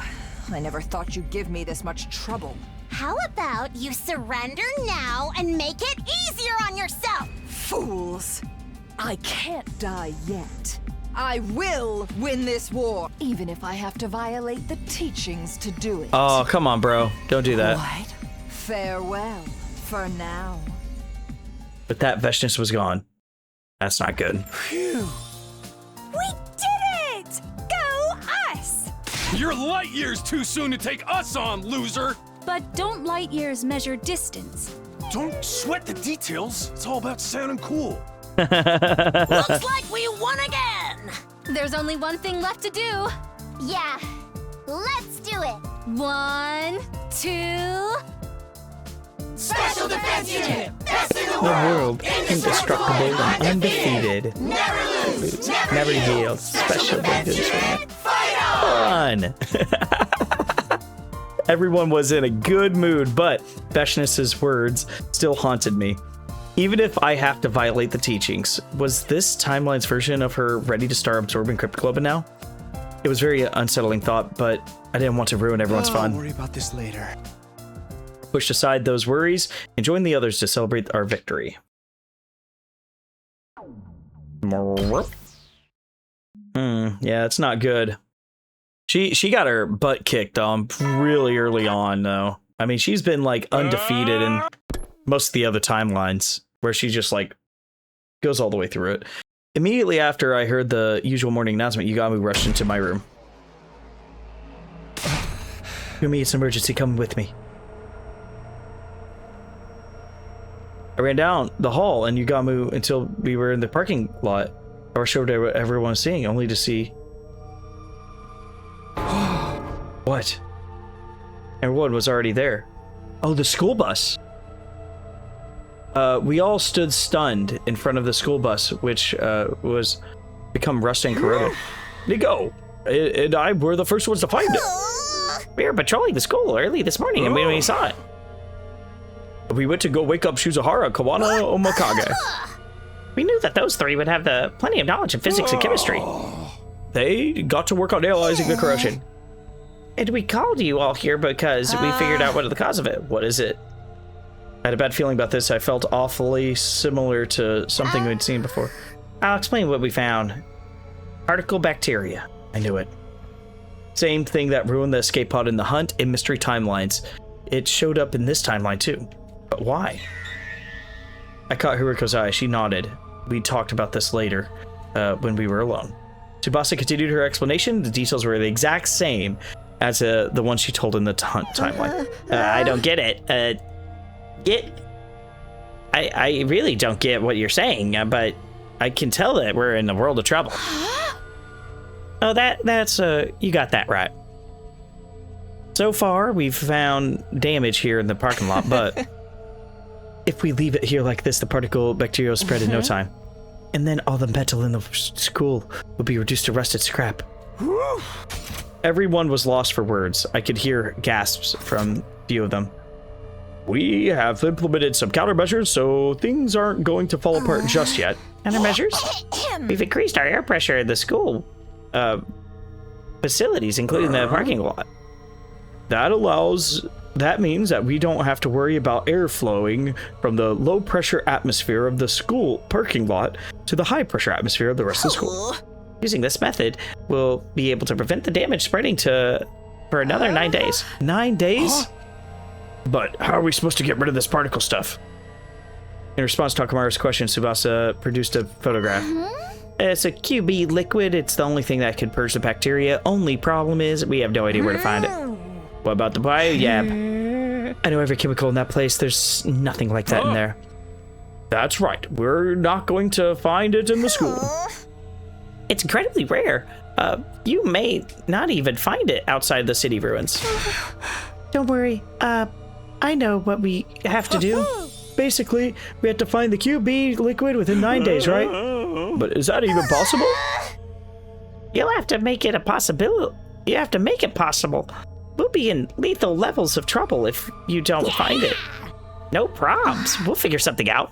I never thought you'd give me this much trouble. How about you surrender now and make it easier on yourself? Fools! I can't die yet. I will win this war, even if I have to violate the teachings to do it. Oh, come on, bro. Don't do that. What? Farewell, for now. But that Veshness was gone. That's not good. Phew. We did it! Go us! You're light years too soon to take us on, loser! But don't light years measure distance? Don't sweat the details. It's all about sounding cool. Looks like we won again! There's only one thing left to do. Yeah, let's do it. 1, 2... Special Defense Unit! Best in the The world! world, indestructible and undefeated. Never lose! Never yield. Special Defense Unit. Fun! Everyone was in a good mood, but Veshness's words still haunted me. Even if I have to violate the teachings, was this timeline's version of her ready to start absorbing Cryptoglobin now? It was a very unsettling thought, but I didn't want to ruin everyone's fun. I'll worry about this later. Pushed aside those worries and joined the others to celebrate our victory. Yeah, it's not good. She got her butt kicked really early on, though. I mean, she's been like undefeated in most of the other timelines, where she just like goes all the way through it. Immediately after I heard the usual morning announcement, Yugami rushed into my room. Yumi, it's an emergency. Come with me. I ran down the hall and Yugamu until we were in the parking lot. I rushed over to what everyone was seeing, only to see... What? Everyone was already there. Oh, the school bus. We all stood stunned in front of the school bus, which was become rusty and corroded. Nico and I were the first ones to find it. We were patrolling the school early this morning and we saw it. We went to go wake up Shuzuhara, Kawana, Omakage. We knew that those three would have plenty of knowledge of physics and chemistry. They got to work on analyzing the corrosion. And we called you all here because we figured out what the cause of it. What is it? I had a bad feeling about this. I felt awfully similar to something we'd seen before. I'll explain what we found. Particle bacteria. I knew it. Same thing that ruined the escape pod in the Hunt and Mystery timelines. It showed up in this timeline too. But why? I caught Hiruko's eye. She nodded. We talked about this later, when we were alone. Tsubasa continued her explanation. The details were the exact same as the one she told in the Hunt timeline. I don't get it. I really don't get what you're saying, but I can tell that we're in a world of trouble. Oh, that's you got that right. So far, we've found damage here in the parking lot, but if we leave it here like this, the particle bacteria will spread in no time. And then all the metal in the school will be reduced to rusted scrap. Everyone was lost for words. I could hear gasps from a few of them. We have implemented some countermeasures, so things aren't going to fall apart just yet. Countermeasures? We've increased our air pressure in the school facilities, including the parking lot. That means that we don't have to worry about air flowing from the low pressure atmosphere of the school parking lot to the high pressure atmosphere of the rest of the school. Using this method, we'll be able to prevent the damage spreading for another 9 days. 9 days? But how are we supposed to get rid of this particle stuff? In response to Takumaru's question, Tsubasa produced a photograph. It's a QB liquid. It's the only thing that can purge the bacteria. Only problem is we have no idea where to find it. What about the biolab? I know every chemical in that place. There's nothing like that in there. That's right. We're not going to find it in the school. It's incredibly rare. You may not even find it outside the city ruins. Don't worry. I know what we have to do. Basically, we have to find the QB liquid within 9 days, right? But is that even possible? You'll have to make it a possibility. You have to make it possible. We'll be in lethal levels of trouble if you don't find it. No probs. We'll figure something out.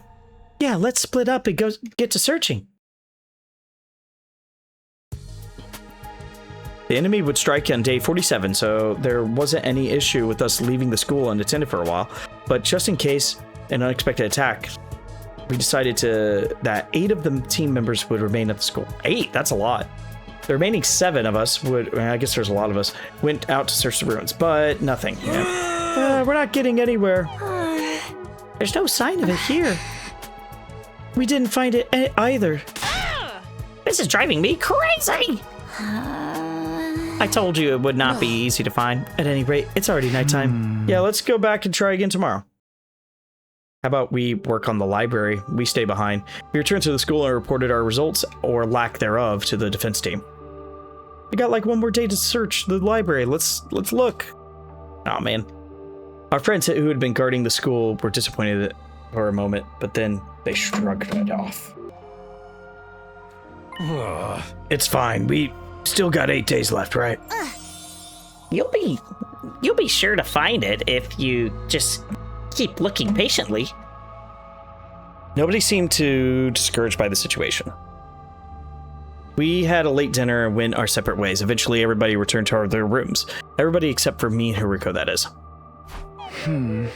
Yeah, let's split up and get to searching. The enemy would strike on day 47, so there wasn't any issue with us leaving the school unattended for a while. But just in case an unexpected attack, we decided that 8 of the team members would remain at the school. 8? That's a lot. The remaining 7 of us I guess there's a lot of us, went out to search the ruins, but nothing. Yeah. We're not getting anywhere. There's no sign of it here. We didn't find it either. This is driving me crazy. I told you it would not be easy to find. At any rate, it's already nighttime. Yeah, let's go back and try again tomorrow. How about we work on the library? We stay behind. We returned to the school and reported our results, or lack thereof, to the defense team. We got like 1 more day to search the library. Let's look. Oh man. Our friends who had been guarding the school were disappointed for a moment, but then they shrugged it off. It's fine. We still got 8 days left, right? You'll be sure to find it if you just keep looking patiently. Nobody seemed too discouraged by the situation. We had a late dinner and went our separate ways. Eventually, everybody returned to their rooms. Everybody except for me and Hiruko, that is.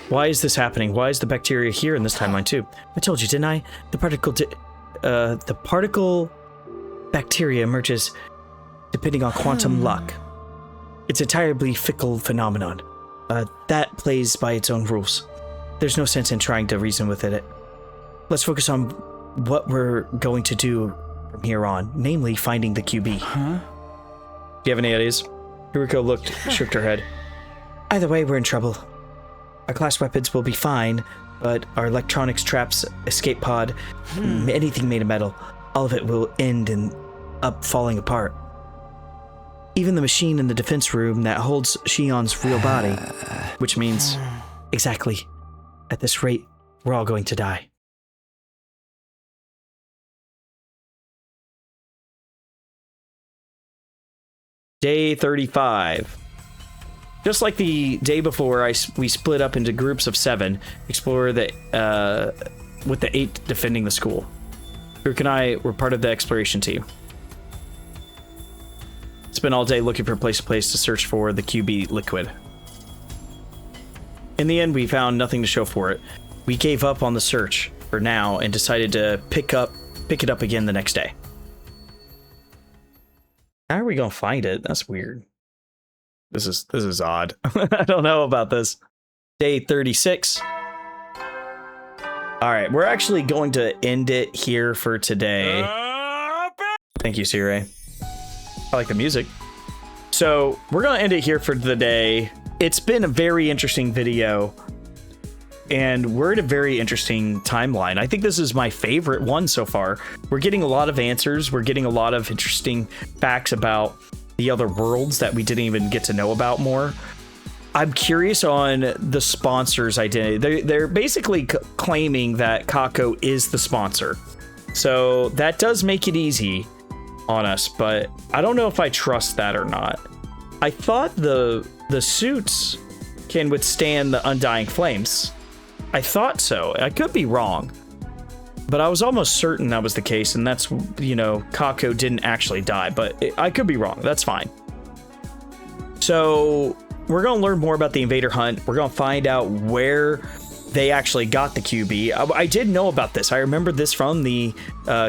Why is this happening? Why is the bacteria here in this timeline too? I told you, didn't I? The particle bacteria emerges depending on quantum luck. It's an entirely fickle phenomenon. That plays by its own rules. There's no sense in trying to reason with it. Let's focus on what we're going to do from here on, namely finding the QB. Do you have any ideas? Hiruko shook her head. Either way, we're in trouble. Our class weapons will be fine, but our electronics traps, escape pod, anything made of metal, all of it will end up falling apart. Even the machine in the defense room that holds Shion's real body, which means, exactly, at this rate, we're all going to die. Day 35. Just like the day before, we split up into groups of 7, explore with the 8 defending the school. Hiruko and I were part of the exploration team. Spent all day looking for place to search for the QB liquid. In the end, we found nothing to show for it. We gave up on the search for now and decided to pick it up again the next day. How are we gonna find it? That's weird. This is odd. I don't know about this. Day 36. All right, we're actually going to end it here for today. Thank you, Sire. I like the music. So we're gonna end it here for the day. It's been a very interesting video, and we're at a very interesting timeline. I think this is my favorite one so far. We're getting a lot of answers. We're getting a lot of interesting facts about the other worlds that we didn't even get to know about more. I'm curious on the sponsor's identity. They're basically claiming that Kako is the sponsor. So that does make it easy on us, but I don't know if I trust that or not. I thought the suits can withstand the undying flames. I thought so. I could be wrong. but I was almost certain that was the case, and that's, you know, Kako didn't actually die, but I could be wrong. That's fine. So we're going to learn more about the invader hunt. We're going to find out where they actually got the QB. I did know about this. I remember this from the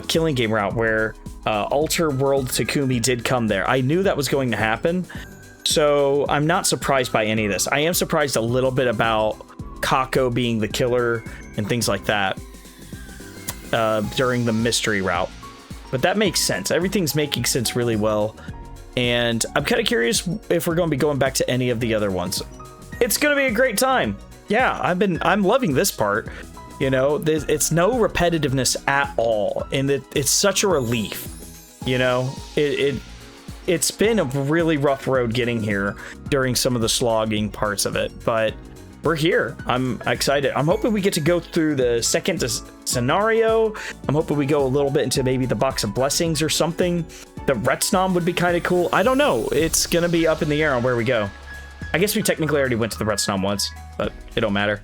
Killing Game route where Alter World Takumi did come there. I knew that was going to happen, so I'm not surprised by any of this. I am surprised a little bit about Kako being the killer and things like that during the mystery route, but that makes sense. Everything's making sense really well, and I'm kind of curious if we're going to be going back to any of the other ones. It's going to be a great time. Yeah, I'm loving this part. You know, it's no repetitiveness at all, and it's such a relief. You know, it's been a really rough road getting here during some of the slogging parts of it, but we're here. I'm excited. I'm hoping we get to go through the second scenario. I'm hoping we go a little bit into maybe the Box of Blessings or something. The Retsnom would be kind of cool. I don't know. It's gonna be up in the air on where we go. I guess we technically already went to the Retsnom once, but it don't matter.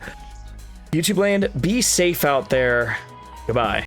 YouTube land, be safe out there. Goodbye.